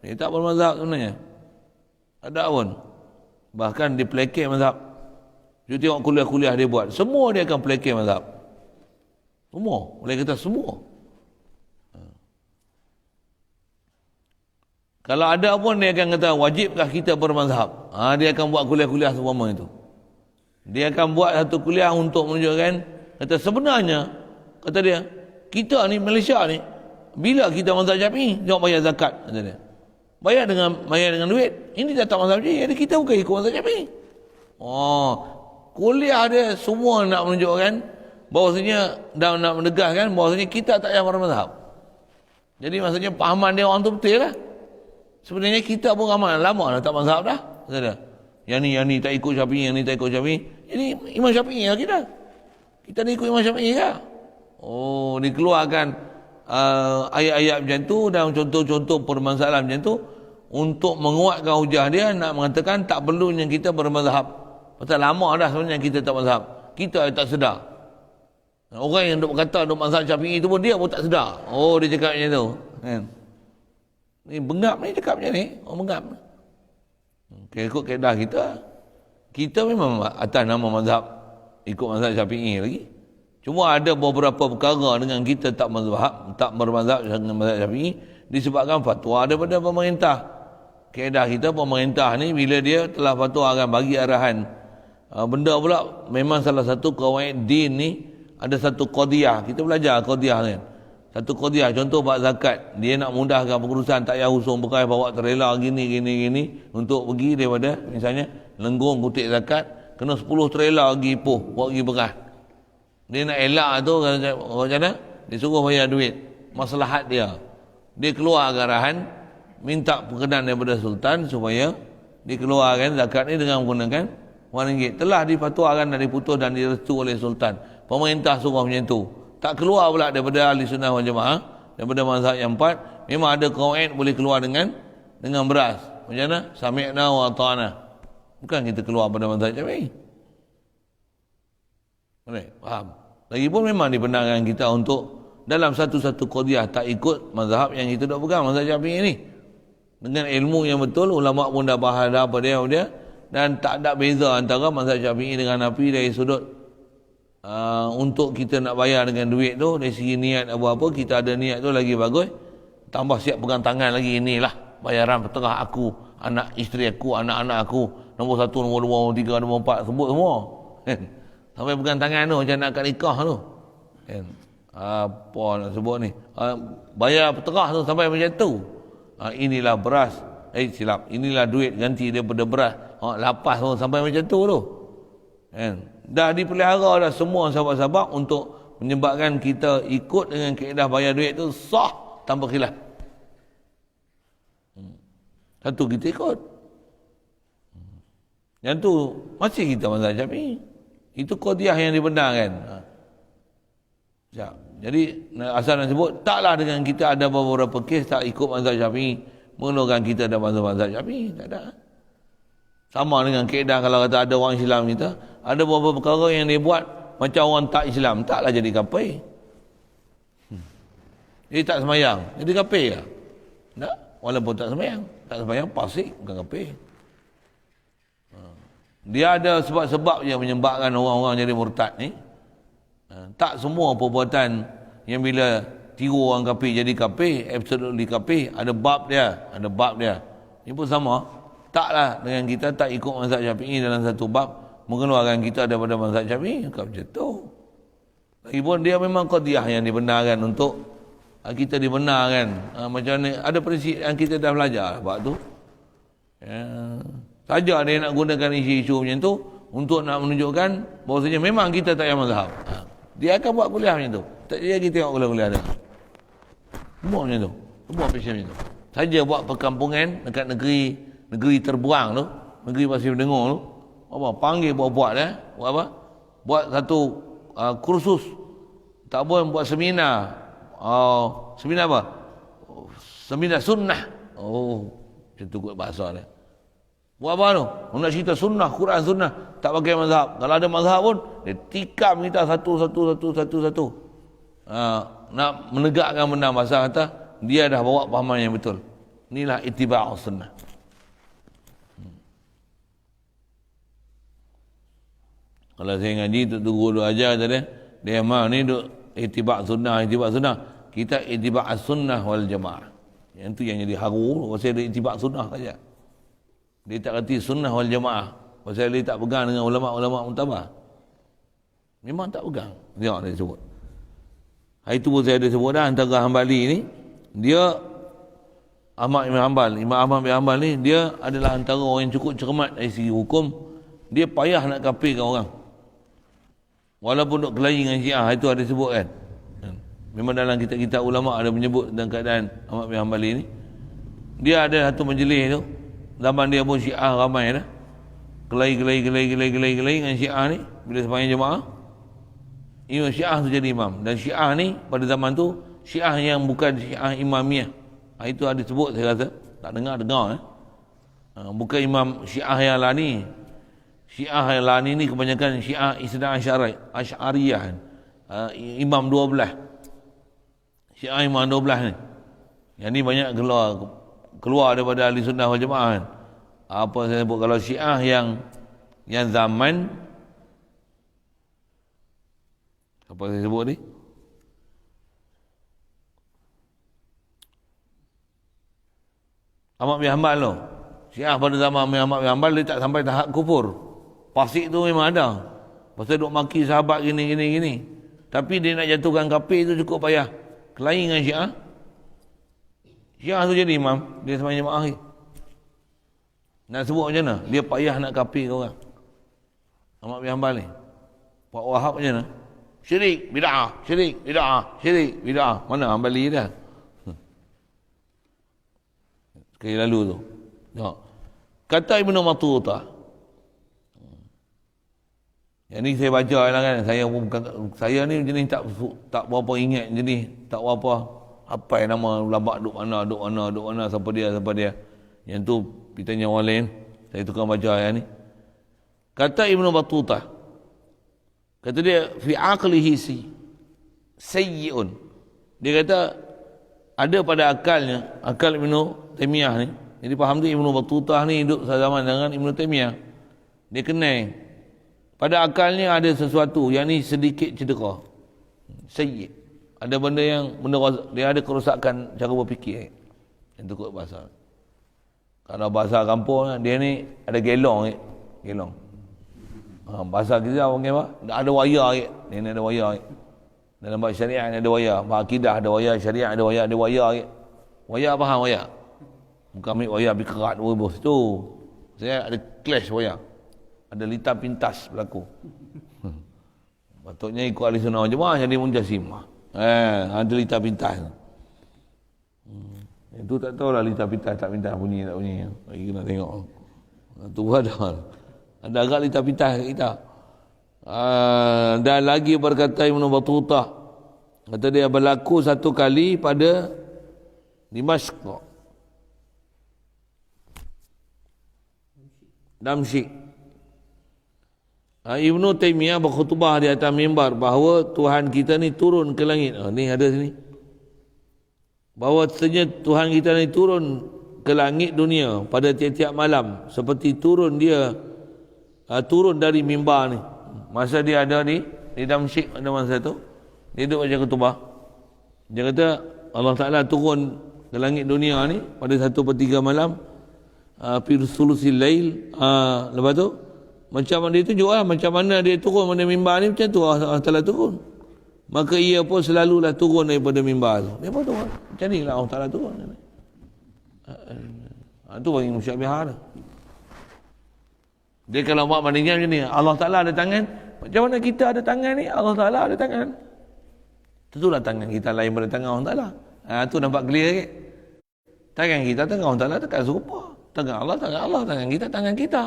[SPEAKER 1] dia tak bermazhab sebenarnya. Ada pun. Bahkan dia pelekeh mazhab. You tengok kuliah-kuliah dia buat, semua dia akan pelekeh mazhab. Semua, boleh kata semua. Kalau ada pun dia akan kata, wajibkah kita bermazhab? Dia akan buat kuliah-kuliah semua itu. Dia akan buat satu kuliah untuk menunjukkan, kata sebenarnya, kata dia, kita ni Malaysia ni, bila kita mazhab Syafi'i, jangan bayar zakat, kata dia. Bayar dengan duit. Ini tak mazhab Syafi'i, jadi kita bukan ikut mazhab Syafi'i. Kuliah dia semua nak menunjukkan bahawasanya, dan nak menegaskan bahawasanya kita tak payah bermazhab. Jadi maksudnya pahaman dia orang tu betul lah. Sebenarnya kita pun ramai lama dah tak mazhab dah. Kata yang ni tak ikut Syafi'i, yang ni tak ikut Syafi'i. Jadi Imam Syafi'i lah kita. Kita ni ikut Imam Syafi'i lah. Dikeluarkan ayat-ayat macam tu dan contoh-contoh permasalahan macam tu untuk menguatkan hujah dia, nak mengatakan tak perlunya kita bermazhab. Pasal lama dah sebenarnya kita tak mazhab. Kita tak sedar. Orang yang duk berkata duk mazhab Syafi'i tu pun dia pun tak sedar. Dia cakap macam tu. Kan? Ni bengap ni cakap macam ni. Bengap. Ikut kaedah kita. Kita memang atas nama mazhab, ikut mazhab Syafi'i lagi. Cuma ada beberapa perkara dengan kita tak bermazhab dengan mazhab Syafi'i disebabkan fatwa daripada pemerintah. Kaedah kita, pemerintah ni bila dia telah fatwa akan bagi arahan benda pula, memang salah satu kawaid din ni ada satu qadiyah. Kita belajar qadiyah kan. Satu qadiyah, contoh bab zakat, dia nak mudahkan pengurusan, tak payah usung bekas bawa trailer gini untuk pergi daripada misalnya Lenggong kutip zakat, kena 10 trailer pergi bawa pergi bekas. Dia nak elak tu macam mana? Dia suruh bayar duit. Maslahat dia. Dia keluar arahan, minta perkenan daripada sultan supaya dikeluarkan zakat ni dengan menggunakan RM1. Telah difatwakan dan diputus dan direstu oleh sultan. Pemerintah suruh macam tu. Tak keluar pula daripada ahli sunnah wal jamaah, daripada mazhab yang 4. Memang ada kawaid boleh keluar dengan beras. Macam mana? Sami'na wa ata'na. Bukan kita keluar pada mazhab Syafi'i. Faham? Lagipun memang dibenarkan kita untuk dalam satu-satu qadiyah tak ikut mazhab yang kita dah pegang, mazhab Syafi'i ni. Dengan ilmu yang betul, ulama pun dah bahas dah apa dia dan tak ada beza antara mazhab Syafi'i dengan Hanafi dari sudut untuk kita nak bayar dengan duit tu, dari segi niat apa-apa, kita ada niat tu lagi bagus. Tambah siap pegang tangan lagi, inilah bayaran petengah aku, anak isteri aku, anak-anak aku, nombor 1, nombor 2, nombor 3, nombor 4, sebut semua. Sampai pegang tangan tu macam nak akad nikah tu. Apa nak sebut ni? Bayar petengah tu sampai macam tu. Inilah beras. Silap. Inilah duit ganti daripada beras. Lapas tu sampai macam tu tu. Dah dipelihara dah semua sahabat-sahabat untuk menyebabkan kita ikut dengan kaedah bayar duit tu sah tanpa khilaf. Satu kita ikut. Yang tu masih kita mazhab Syafi'i. Itu qadiyah yang dibenarkan. Sekejap. Jadi asal nak sebut, taklah dengan kita ada beberapa kes tak ikut mazhab Syafi'i, mengeluarkan kita ada mazhab Syafi'i, tak ada. Sama dengan keadaan kalau kata ada orang Islam kita, ada beberapa perkara yang dia buat macam orang tak Islam, taklah jadi kafir. Dia tak semayang, jadi kafir lah. Tak? Walaupun tak semayang fasik, bukan kafir. Dia ada sebab-sebab yang menyebabkan orang-orang jadi murtad ni. Tak semua perbuatan yang bila tiru orang kafir jadi kafir, absolutely kafir, ada bab dia. Ini pun sama. Taklah dengan kita tak ikut mazhab Syafi'i dalam satu bab, mengeluarkan kita daripada mazhab Syafi'i, bukan macam tu. Lagipun dia memang qadiyah yang dibenarkan untuk kita dibenarkan. Macam ni, ada prinsip yang kita dah belajar bab tu. Saja dia nak gunakan isu-isu macam tu untuk nak menunjukkan bahawasanya memang kita tak payah mazhab. Dia akan buat kuliah macam tu. Tak dia kita tengok kuliah-kuliah dia. Semua macam tu. Semua pasal macam tu. Saja buat perkampungan dekat negeri terbuang tu, negeri Pasir Pendengar tu. Apa? Panggil buat dia. Buat apa? Buat satu kursus. Tak boleh buat seminar. Seminar apa? Seminar sunnah. Macam tu kot bahasa dia. Buat apa tu? Nak cerita sunnah, Quran sunnah, tak pakai mazhab. Kalau ada mazhab pun, dia tikam kita satu. Nak menegakkan benda masa kata, dia dah bawa pahaman yang betul. Inilah ittiba' sunnah. Kalau saya ngaji, tu guru ajar tadi, dia mah ni duk ittiba' sunnah. Kita ittiba' sunnah wal jamaah. Yang tu yang jadi haru, pasal dia ittiba' sunnah saja. Dia tak kerti sunnah wal jamaah. Pasal dia tak pegang dengan ulama-ulama mutabah. Memang tak pegang. Tengok dia sebut. Hari tu pun saya ada sebut dah, antara Hambali ni, dia Ahmad bin Hanbal. Imam Ahmad bin Hanbal ni, dia adalah antara orang yang cukup cermat dari segi hukum. Dia payah nak kafirkan orang. Walaupun duk kelahi dengan Syiah, itu ada sebut kan. Memang dalam kitab-kitab ulama ada menyebut tentang keadaan Ahmad bin Hanbali ni. Dia ada satu majlis tu. Zaman dia pun Syiah ramai dah. Kelahi dengan Syiah ni. Bila sembahyang jemaah, Imam Syiah tu jadi imam. Dan Syiah ni pada zaman tu, Syiah yang bukan Syiah Imamiyah. Itu ada sebut saya rasa. Tak dengar. Bukan imam Syiah yang lani. Syiah yang lani ni kebanyakan Syiah Isna Asy'ariyah. Imam 12. Syiah imam 12 ni. Yang ni banyak keluar daripada ahli sunnah wal jamaah kan. Apa saya sebut, kalau Syiah yang zaman, apa saya sebut ni, Ahmad bin Hanbal tu, Syiah pada zaman Ahmad bin Hanbal, dia tak sampai tahap kufur. Fasik tu memang ada, pasal duk maki sahabat gini. Tapi dia nak jatuhkan kafir tu cukup payah. Kelahi dengan Syiah tu jadi imam, dia sembahyang jemaah ni. Nak sebut macam mana? Dia payah nak kafir orang. Ahmad bin Hanbal ni. Pak Wahab macam mana? Syirik, bid'ah. Mana Hanbali dah? Sekali lalu tu. Tengok. Kata Ibnu Battuta. Yang ni saya baca lah kan. Saya ni jenis tak berapa ingat jenis, tak berapa apa nama ulama duk mana siapa dia. Yang tu kita tanya orang lain. Saya tukar baca ayat ni. Kata Ibnu Battuta, kata dia fi aqlihi sayyi'un. Dia kata ada pada akalnya, akal Ibnu Taimiyah ni. Jadi faham tu Ibnu Battuta ni hidup zaman dengan Ibnu Taimiyah. Dia kenal pada akalnya ada sesuatu yang ni sedikit cedera. Sayyi'. Ada benda dia ada kerosakan cara berfikir. Yang tu kot bahasa. Kalau bahasa kampung dia ni ada gelong. Bahasa kita orang apa? Ada wayar. Dia ni ada wayar. Dalam bahasa syariah ada wayar. Bahasa akidah ada wayar, syariah ada wayar. Wayar faham wayar? Bukan ambil wayar pergi kerat bos tu. Saya ada clash wayar. Ada litar pintas berlaku. Patutnya ikut ahli sunnah wal jamaah jadi munjasimah. Ada litar pintas. Itu tak tahulah litar pintas tak pintas bunyi tak bunyi. Lagi kena tengok. Tu ada agak litar pintas kat kita. Dan lagi berkata Ibnu Battuta, Kata dia berlaku satu kali pada Dimashq, Damsyik. Ibnu Taimiyah berkhutbah di atas mimbar bahawa Tuhan kita ni turun ke langit. Ni ada sini. Bahawa Tuhan kita ni turun ke langit dunia pada tiap-tiap malam, seperti turun dia turun dari mimbar ni. Masa dia ada di Damsyik pada masa tu, dia duduk baca khutbah. Dia kata Allah Ta'ala turun ke langit dunia ni pada 1/3 malam, fi sulusil lail. Lepas tu macam mana dia tunjuk macam mana dia turun pada mimbar ni, macam tu Allah Ta'ala turun. Maka ia pun selalulah turun daripada mimbar tu. Dia pun turun macam ni lah Allah Ta'ala turun. Itu bagi musyabbihah tu. Dia kalau buat bandingan macam ni, Allah Ta'ala ada tangan, macam mana kita ada tangan ni, Allah Ta'ala ada tangan. Tentulah tangan kita lain pada tangan Allah Ta'ala. Tu nampak clear ke? Tangan kita, tangan Allah Ta'ala takkan serupa. Tangan Allah, tangan kita, tangan kita.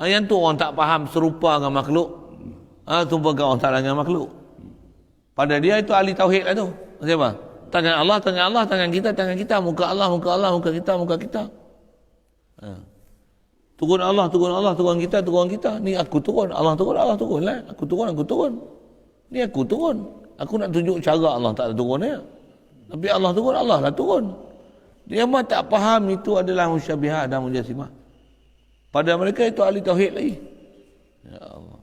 [SPEAKER 1] Yang tu orang tak faham serupa dengan makhluk. Tumpahkan Allah Ta'ala dengan makhluk. Pada dia itu ahli tauhid lah tu. Siapa? Tangan Allah, tangan kita. Muka Allah, muka kita. Turun Allah, turun kita. Ni aku turun, Allah turun lah. Aku turun. Ni aku turun. Aku nak tunjuk cara Allah tak turun ya. Tapi Allah turun, Allah lah turun. Dia mah tak faham itu adalah musyabbihat dan mujassimah. Pada mereka itu ahli tauhid lagi. Ya Allah.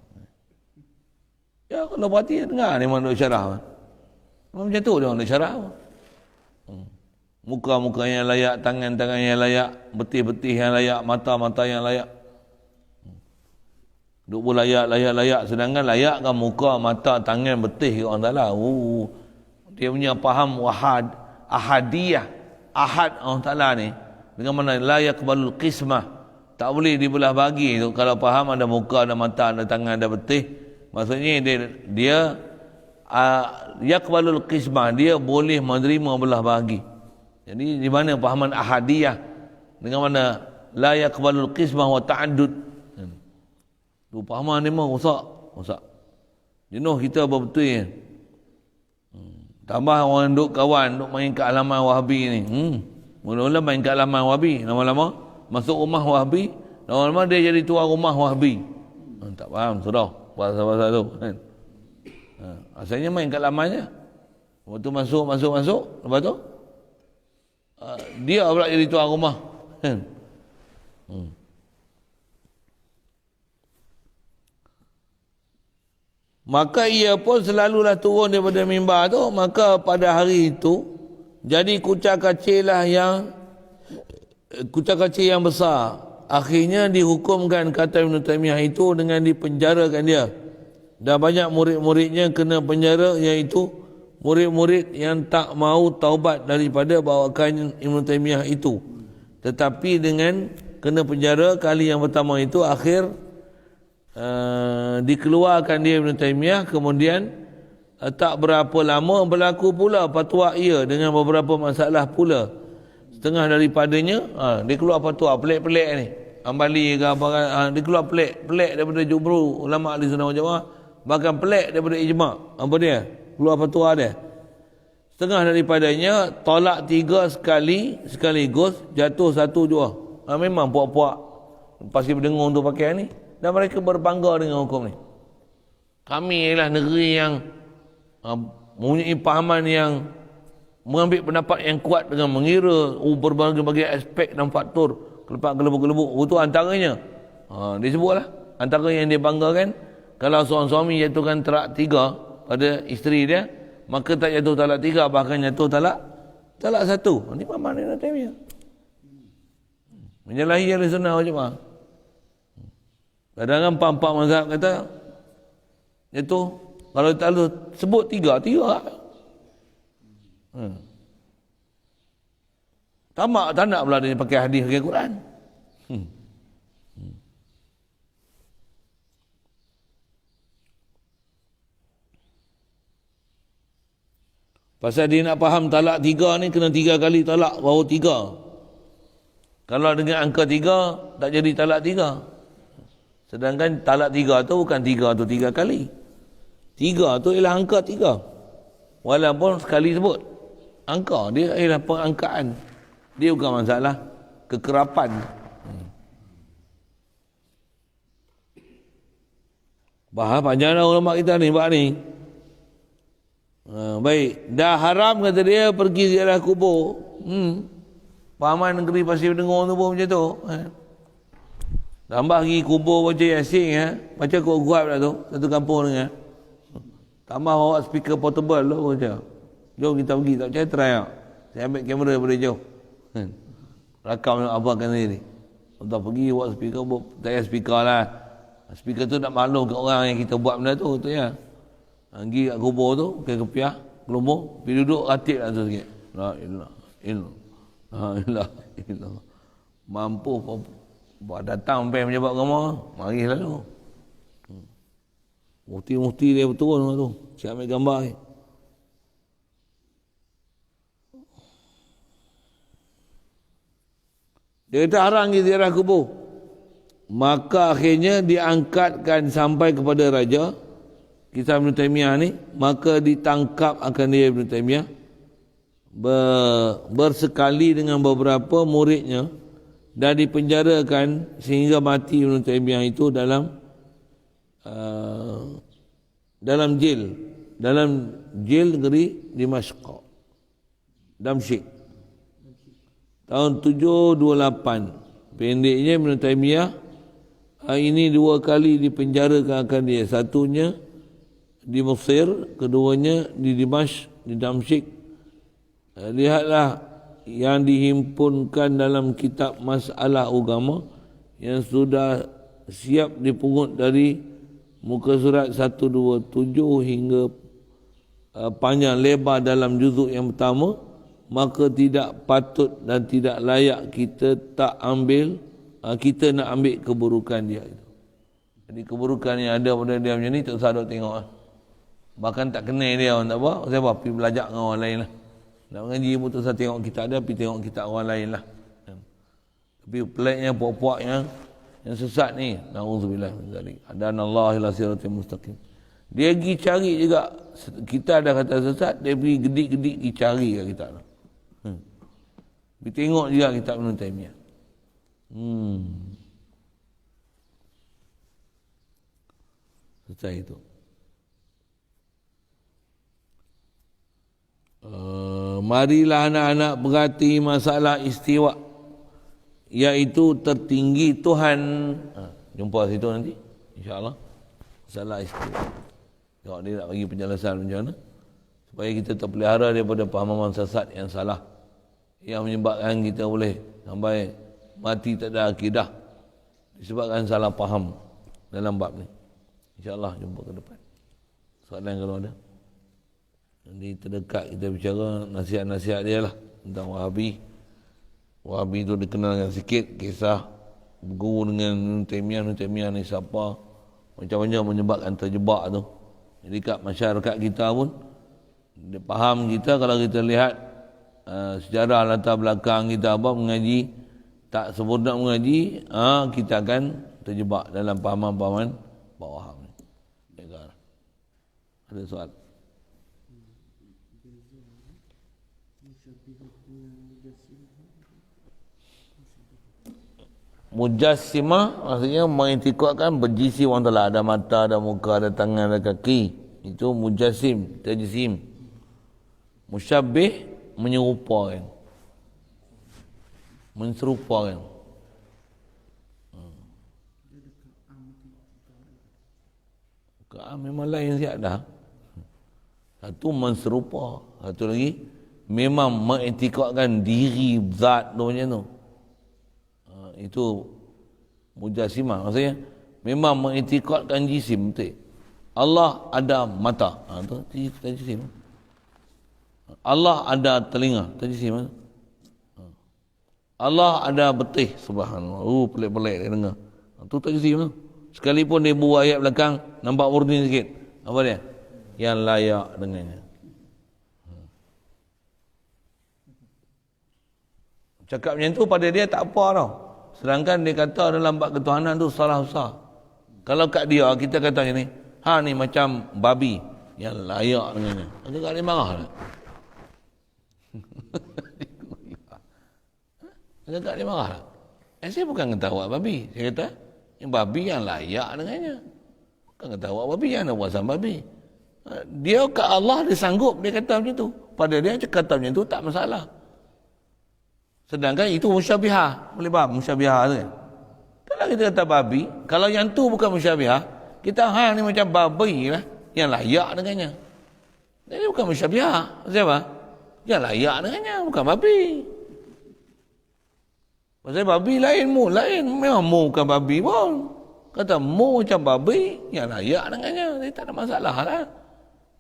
[SPEAKER 1] Ya kalau perhati dengar ni mana syarah. Macam tu dia nak syarah. Muka-muka yang layak, tangan-tangan yang layak, betih-betih yang layak, mata-mata yang layak. Duk pun layak. Sedangkan layak kan muka, mata, tangan, betih ke orang Ta'ala. Dia punya faham ahadiyah. Ahad Allah Ta'ala ni. Dengan mana la yaqbalul qismah. Tak boleh dibelah bagi tu. Kalau faham ada muka, ada mata, ada tangan, ada betih. Maksudnya dia yaqbalul qismah. Dia boleh menerima belah bagi. Jadi di mana pahaman ahadiyah. Dengan mana la yaqbalul qismah wa ta'addud. Tu pahaman ni memang rosak. Jenuh kita betul ya. Tambah orang duk kawan, duk main kat halaman Wahabi ni. Mula-mula main kat halaman Wahabi, lama-lama masuk rumah Wahabi, lama-lama dia jadi tuan rumah Wahabi. Tak faham sudah pasal-pasal tu kan. Asalnya main kat halamannya. Waktu masuk, lepas tu dia pula jadi tuan rumah kan. Maka ia pun selalulah turun daripada mimbar tu. Maka pada hari itu jadi kucak kacir yang besar. Akhirnya dihukumkan, kata Ibn Taimiyah itu, dengan dipenjarakan dia. Dan banyak murid-muridnya kena penjara, iaitu murid-murid yang tak mau taubat daripada bawakan Ibn Taimiyah itu. Tetapi dengan kena penjara kali yang pertama itu, akhir dikeluarkan dia Ibn Taimiyah. Kemudian tak berapa lama berlaku pula fatwa ia dengan beberapa masalah pula. Setengah daripadanya dia keluar fatwa pelik-pelik ni, Ambali ke apa kan, dia keluar pelik daripada jumhur ulama ahli sunnah wal jamaah, bahkan pelik daripada ijma'. Apa dia? Keluar fatwa dia. Setengah daripadanya tolak 3 sekaligus, jatuh 1 jua. Memang puak-puak pasti berdengung tu pakai ni. Dan mereka berbangga dengan hukum ni. Kami ialah negeri yang mempunyai pahaman yang mengambil pendapat yang kuat dengan mengira berbagai-bagai aspek dan faktor gelebuk-gelebuk. Itu antaranya. Disebutlah. Antara yang dia banggakan, kalau seorang suami jatuhkan talak 3 pada isteri dia, maka tak jatuh talak 3, bahkan jatuh talak 1. Ini pahaman Ibn Taimiyah. Menyalahi ahli sunnah wal jamaah. Kadang-kadang empat mazhab kata itu kalau tak ada sebut 3 tamak tak nak pula dia pakai hadis pakai Quran. Pasal dia nak faham talak 3 ni kena 3 kali talak baru 3. Kalau dengan angka 3 tak jadi talak 3. Sedangkan talak 3 tu bukan 3 tu 3 kali. 3 tu ialah angka 3. Walaupun sekali sebut angka, dia ialah pengangkaan. Dia bukan masalah kekerapan. Faham panjanglah ulama kita ni bab ni. Baik, dah haram kata dia pergi ziarah kubur. Pahaman negeri Pasir Pendengar tu pun macam tu. Tambah pergi kubur baca Yasin, baca kuat-kuat pula tu, satu kampung dengar. Tambah bawa speaker portable tu baca. Jom kita pergi, tak percaya try tak. Saya ambil kamera daripada jauh. Rakam abang kan sendiri. Kita pergi bawa speaker, tak payah speaker lah. Speaker tu nak maklum ke orang yang kita buat benda tu ya. Pergi kat kubur tu, ke kepiah, kelumbur, pergi duduk ratib lah tu sikit. La ilaha illallah. La ilaha. Mampu buat datang sampai menjabat agama, mari lalu. Mufti-mufti dia berturun tu. Siap ambil gambar ni. Dia kata haram pergi ziarah kubur. Maka akhirnya diangkatkan sampai kepada raja Kisah Ibn Taymiyah ni, maka ditangkap akan dia Ibn Taymiyah bersekali dengan beberapa muridnya dan dipenjarakan sehingga mati Ibn Taymiyah itu dalam jail negeri Dimashq, Damsyik, tahun 728. Pendeknya Ibn Taymiyah ini 2 kali dipenjarakan akan dia. Satunya di Mesir, keduanya di Dimashq, di Damsyik. Lihatlah yang dihimpunkan dalam kitab Masalah Agama yang sudah siap dipungut dari muka surat 127 hingga panjang lebar dalam juzuk yang pertama. Maka tidak patut dan tidak layak kita nak ambil keburukan dia itu. Jadi keburukan yang ada pada dia macam ni tak usah duk tengok lah. Bahkan tak kenal dia orang tak apa. Siapa? Pergi belajar dengan orang lain lah. Nak mengaji pun tak usah tengok kitab dia, pergi tengok kitab orang lain lah. Tapi peliknya puak-puak yang sesat ni, na'udzubillah min zalik. Adanallahu ila siratal mustaqim. Dia pergi cari juga. Kita ada kata sesat, dia pergi gedik-gedik pergi cari kat kitab tu. Pergi tengok juga kitab Ibn Taymiyah. Selesai itu. Marilah anak-anak perhati masalah istiwa, iaitu tertinggi Tuhan. Jumpa situ nanti insya-Allah. Masalah istiwa. Tengok dia nak bagi penjelasan macam mana supaya kita terpelihara daripada pemahaman sesat yang salah, yang menyebabkan kita boleh sampai mati tak ada akidah disebabkan salah faham dalam bab ni. InsyaAllah jumpa ke depan. Soalan kalau ada. Nanti terdekat kita bicara nasihat-nasihat dia lah tentang Wahabi. Wahabi tu dikenalkan sikit kisah berguru dengan Ibn Taymiyah ni siapa, macam-macam menyebabkan terjebak tu. Jadi kat masyarakat kita pun dia faham kita kalau kita lihat sejarah latar belakang kita apa mengaji tak sempurna mengaji, kita akan terjebak dalam pahaman-pahaman bawah ni. Ada soal? Mujassimah maksudnya mengiktikadkan berjisi orang telah ada mata, ada muka, ada tangan, ada kaki. Itu mujassim, tajsim. Musyabbih menyerupakan, menserupakan. Memang lain siap dah. Satu menserupa, satu lagi memang mengiktikadkan diri zat tu macam tu. Itu mujassimah, maksudnya memang mengiktikadkan jisim betul. Allah ada mata, tu tajsim. Allah ada telinga, tajsim. Allah ada betih, subhanallah. Pelik-pelik dia dengar. Tu tajsim. Sekalipun dia buat ayat belakang nampak murni sikit. Apa dia? Yang layak dengannya. Cakap macam tu pada dia tak apa tau. Sedangkan dia kata dalam bab ketuhanan tu salah besar. Kalau kat dia kita kata macam ni, ni macam babi yang layak dengannya. Dia tak boleh marah tak? Dia tak boleh marah tak? Saya bukan kata awak babi. Saya kata, yang babi yang layak dengannya. Bukan kata awak babi, yang nak buat sama babi. Dia ke Allah, dia sanggup, dia kata macam tu. Pada dia kata macam tu, tak masalah. Sedangkan itu musyabihah. Boleh faham musyabihah tu kan? Kalau kita kata babi, kalau yang tu bukan musyabihah, kita hang ni macam babi lah. Yang layak dengannya. Jadi bukan musyabihah. Siapa? Yang layak dengannya, bukan babi. Pasal babi lain, mu lain. Memang mu bukan babi pun. Kata mu macam babi, yang layak dengannya. Jadi tak ada masalah lah.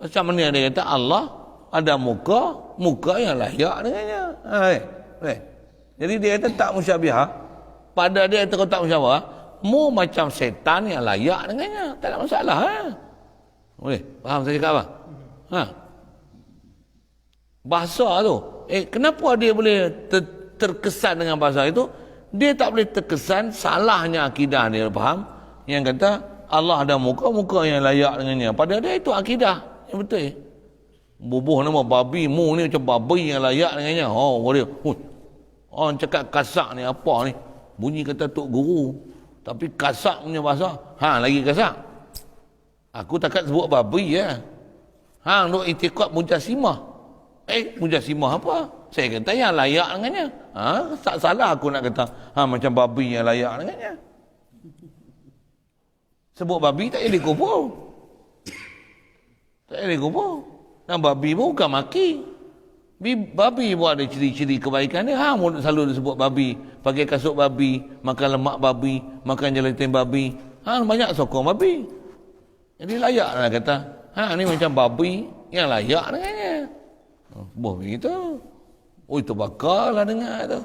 [SPEAKER 1] Macam mana dia kata Allah ada muka yang layak dengannya. Jadi dia kata tak musyabihah. Pada dia kata tak musyabihah, mu macam setan yang layak dengannya. Tak ada masalah lah. Boleh? Faham saya cakap apa? Bahasa tu. Kenapa dia boleh terkesan dengan bahasa itu? Dia tak boleh terkesan salahnya akidah dia, faham? Yang kata Allah ada muka yang layak dengannya. Pada dia itu akidah yang betul. Bubuh nama babi, mu ni macam babi yang layak dengannya. Boleh. Orang cakap kasak ni apa ni? Bunyi kata Tok Guru. Tapi kasak punya bahasa. Lagi kasak. Aku takkan sebut babi ya. Duk itikad mujasimah. Mujasimah apa? Saya kata yang layak dengannya. Tak salah aku nak kata macam babi yang layak dengannya. Sebut babi tak boleh kubur. Tak boleh kubur. Dan babi pun bukan maki. Babi pun ada ciri-ciri kebaikan dia. Selalu disebut babi. Pakai kasut babi, makan lemak babi, makan jelatin babi. Banyak sokong babi. Jadi layak lah kata. Ni macam babi yang layak dengannya. Begitu. Terbakar lah dengar tu.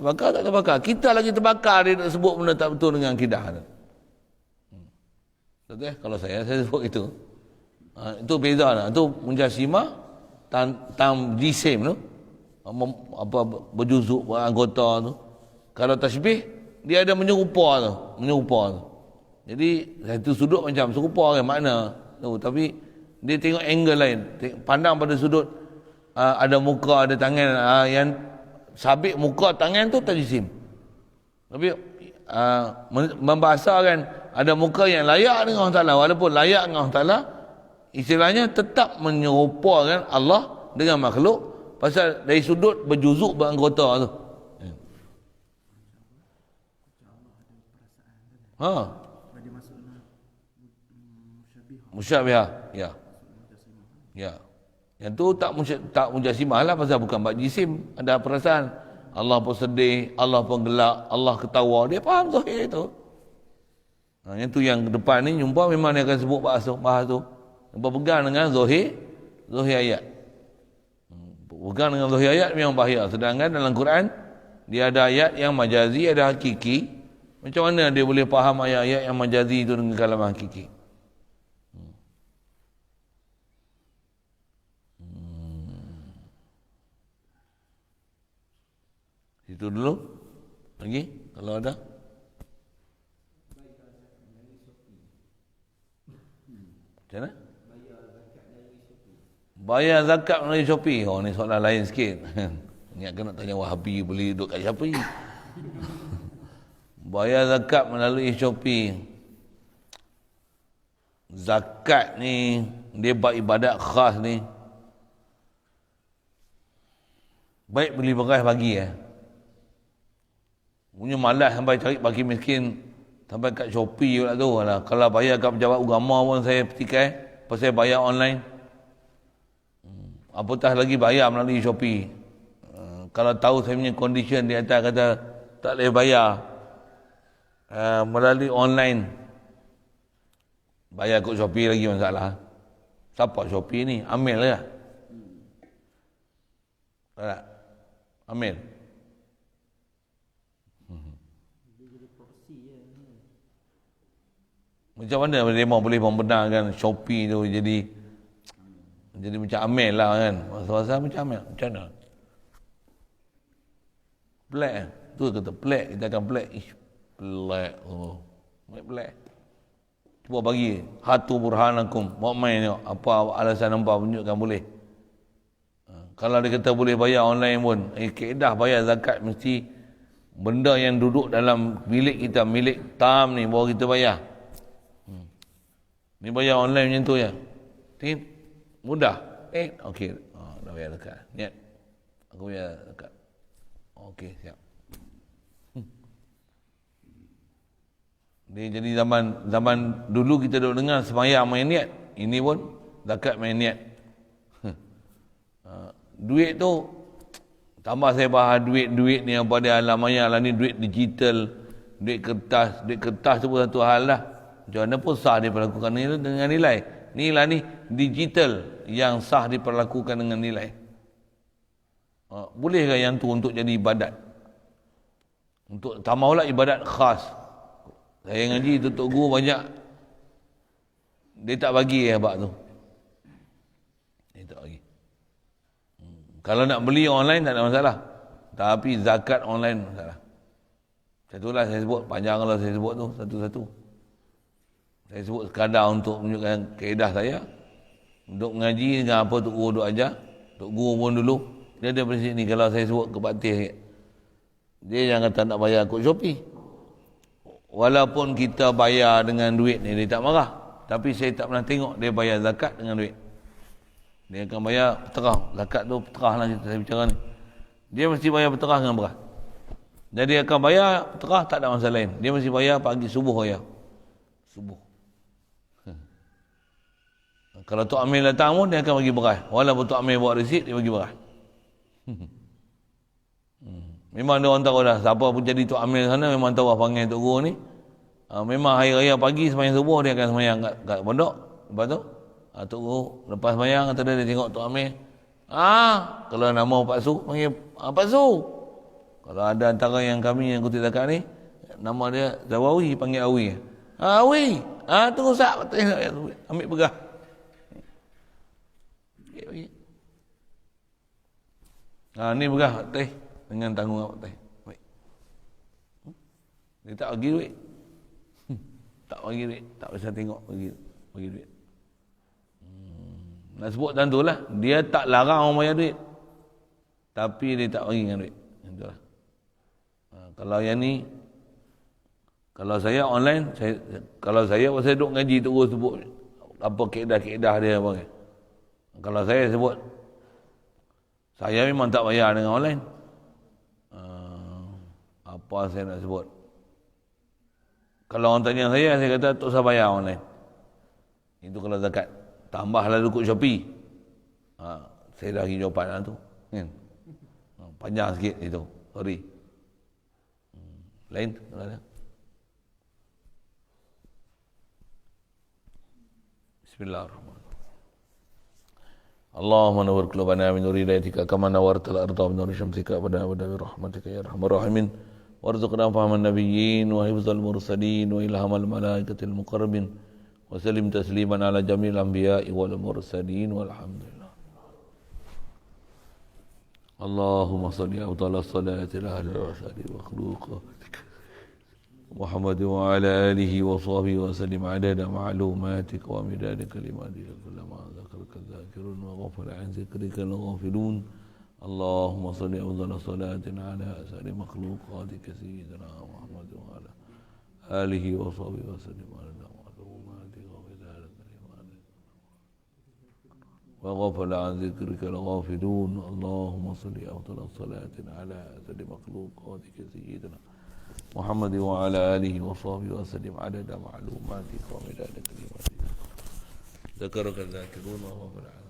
[SPEAKER 1] Terbakar tak terbakar. Kita lagi terbakar dia nak sebut benda tak betul dengan akidah tu. Betul kalau saya sebut itu. Itu beza lah. Itu mujasimah tam jisim tu. Berjuzuk, beranggota tu. Kalau tasbih, dia ada menyerupa tu. Jadi, satu sudut macam serupa kan makna tu. Tapi, dia tengok angle lain. Pandang pada sudut ada muka, ada tangan. Yang sabit muka, tangan tu tajsim. Tapi membahasakan ada muka yang layak dengan Allah Ta'ala. Walaupun layak dengan Allah Ta'ala, istilahnya tetap menyerupakan Allah dengan makhluk. Pasal dari sudut berjuzuk beranggota tu. Musyabihah. Ya. Yang tu tak mujasimah lah pasal bukan bab jisim. Ada perasaan. Allah pun sedih, Allah pun gelak, Allah ketawa. Dia faham zahir itu. Yang tu yang depan ni jumpa memang dia akan sebut bahas tu. Berpegang dengan zahir ayat. Pegang dengan zahir ayat memang bahaya. Sedangkan dalam Quran dia ada ayat yang majazi, ada hakiki. Macam mana dia boleh faham ayat-ayat yang majazi itu dengan kalam hakiki? Itu dulu. Lagi kalau ada. Macam mana? Bayar zakat melalui Shopee. Ni soalan lain sikit. Ingatkan nak tanya Wahabi boleh duduk kat Shopee. Bayar zakat melalui Shopee. Zakat ni dia buat ibadat khas ni. Baik beli beras bagi punya malas sampai cari bagi miskin sampai kat Shopee pula tu. Kalau bayar kat pejabat agama pun saya petikai pasal bayar online. Apatah lagi bayar melalui Shopee. Kalau tahu saya punya condition di atas kata tak boleh bayar melalui online, bayar kat Shopee lagi masalah. Siapa Shopee ni? Amil lah. Tak? Amil. Macam mana mereka boleh membenarkan Shopee tu jadi macam Amil lah kan? Masa-masa macam Amil. Macam mana? Black tu kata black. Kita akan black. Black. Black. Cuba bagi hatu burhanakum. Bawa main tengok apa alasan hangpa tunjukkan boleh. Kalau dia kata boleh bayar online pun, kaedah bayar zakat mesti benda yang duduk dalam milik kita, milik tam ni baru kita bayar. Ni bayar online macam tu ya. Mudah. Okey. Dah bayar zakat. Niat. Aku bayar zakat. Okey, siap. Dia jadi zaman dulu kita duk dengar sembahyang main niat. Ini pun zakat main niat. Duit tu tambah saya bahas duit ni apa dia alam maya lah, ni duit digital, duit kertas tu pun satu hal lah. Macam mana pun sah diperlakukan dengan nilai. Inilah ni digital yang sah diperlakukan dengan nilai. Bolehkah yang tu untuk jadi ibadat? Untuk tambahlah ibadat khas. Saya ngaji Tok Guru banyak, dia tak bagi abang tu. Dia tak bagi. Kalau nak beli online tak ada masalah. Tapi zakat online masalah. Satulah saya sebut, panjang kalau saya sebut tu satu-satu. Saya sebut sekadar untuk menunjukkan kaedah saya. Untuk mengaji dengan apa Tok Guru duk ajar. Tok Guru pun dulu, dia ada prinsip ni, kalau saya sebut ke Patih, dia jangan kata nak bayar kod Shopee. Walaupun kita bayar dengan duit ni, dia tak marah. Tapi saya tak pernah tengok dia bayar zakat dengan duit. Dia akan bayar peterah. Zakat tu peterah lah saya bicara ni. Dia mesti bayar peterah dengan beras. Jadi dia akan bayar peterah, tak ada masalah lain. Dia mesti bayar pagi subuh bayar. Subuh. Kalau Tok Amir datang pun dia akan bagi beras. Walaupun Tok Amir bawa resit, dia bagi beras. Memang dia orang tahu dah. Siapa pun jadi Tok Amir sana memang tahu panggil Tok Guru ni. Memang hari raya pagi sembahyang subuh dia akan sembahyang kat pondok. Lepas tu Tok Guru lepas sembahyang kata dia tengok Tok Amir. Kalau nama Pak Su panggil Pak Su. Kalau ada antara yang kami yang kutip zakat ni, nama dia Zawawi panggil Awi. Awi. Tunggu sat ambil pegang. Ni pegang teh dengan tanggung awak teh. Baik. Dia tak bagi duit. Tak bagi duit, tak usah tengok bagi duit. Nak sebut tentu lah, dia tak larang orang bayar duit. Tapi dia tak bagi dengan duit. Itulah. Kalau yang ni, kalau saya online, kalau saya duk ngaji terus sebut apa kaedah-kaedah dia apa. Kalau saya sebut, saya memang tak bayar dengan online. Apa saya nak sebut? Kalau orang tanya saya kata tak usah bayar online. Itu kalau zakat. Tambahlah dukuk Shopee. Saya dah bagi jawapan lah tu. Kan? Panjang sikit itu. Sorry. Lain? Kalau ada? Bismillahirrahmanirrahim. Allahumma nawwir qulubana min nuri hidayatika kama nawwartal arda min nuri syamsika wa bi rahmatika ya arhamar rahimin. وارزقنا فهم النبيين وحفظ المرسلين وإلهام الملائكة المقربين وسلم تسليما على جميع الأنبياء والمرسلين والحمد لله. اللهم صل أفضل الصلاة على رسول مخلوقاتك محمد وعلى آله وصحبه وسلم عدد معلوماتك ومداد كلماتك كلما ذكرك الذاكرون وغفل عن ذكرك الغافلون. اللهم صل أفضل صلاة على أسأل مخلوقاتك سيدنا محمد وعلى آله وصحبه وسلم على معلوماتك ومداد كلماتك وغفل عن ذكرك الغافلون. اللهم صل أفضل صلاة على أسأل مخلوقاتك سيدنا محمد وعلى آله وصحبه وسلم عدد معلوماتك ومداد كلماتك ذكرك الذاكرون وغفل عن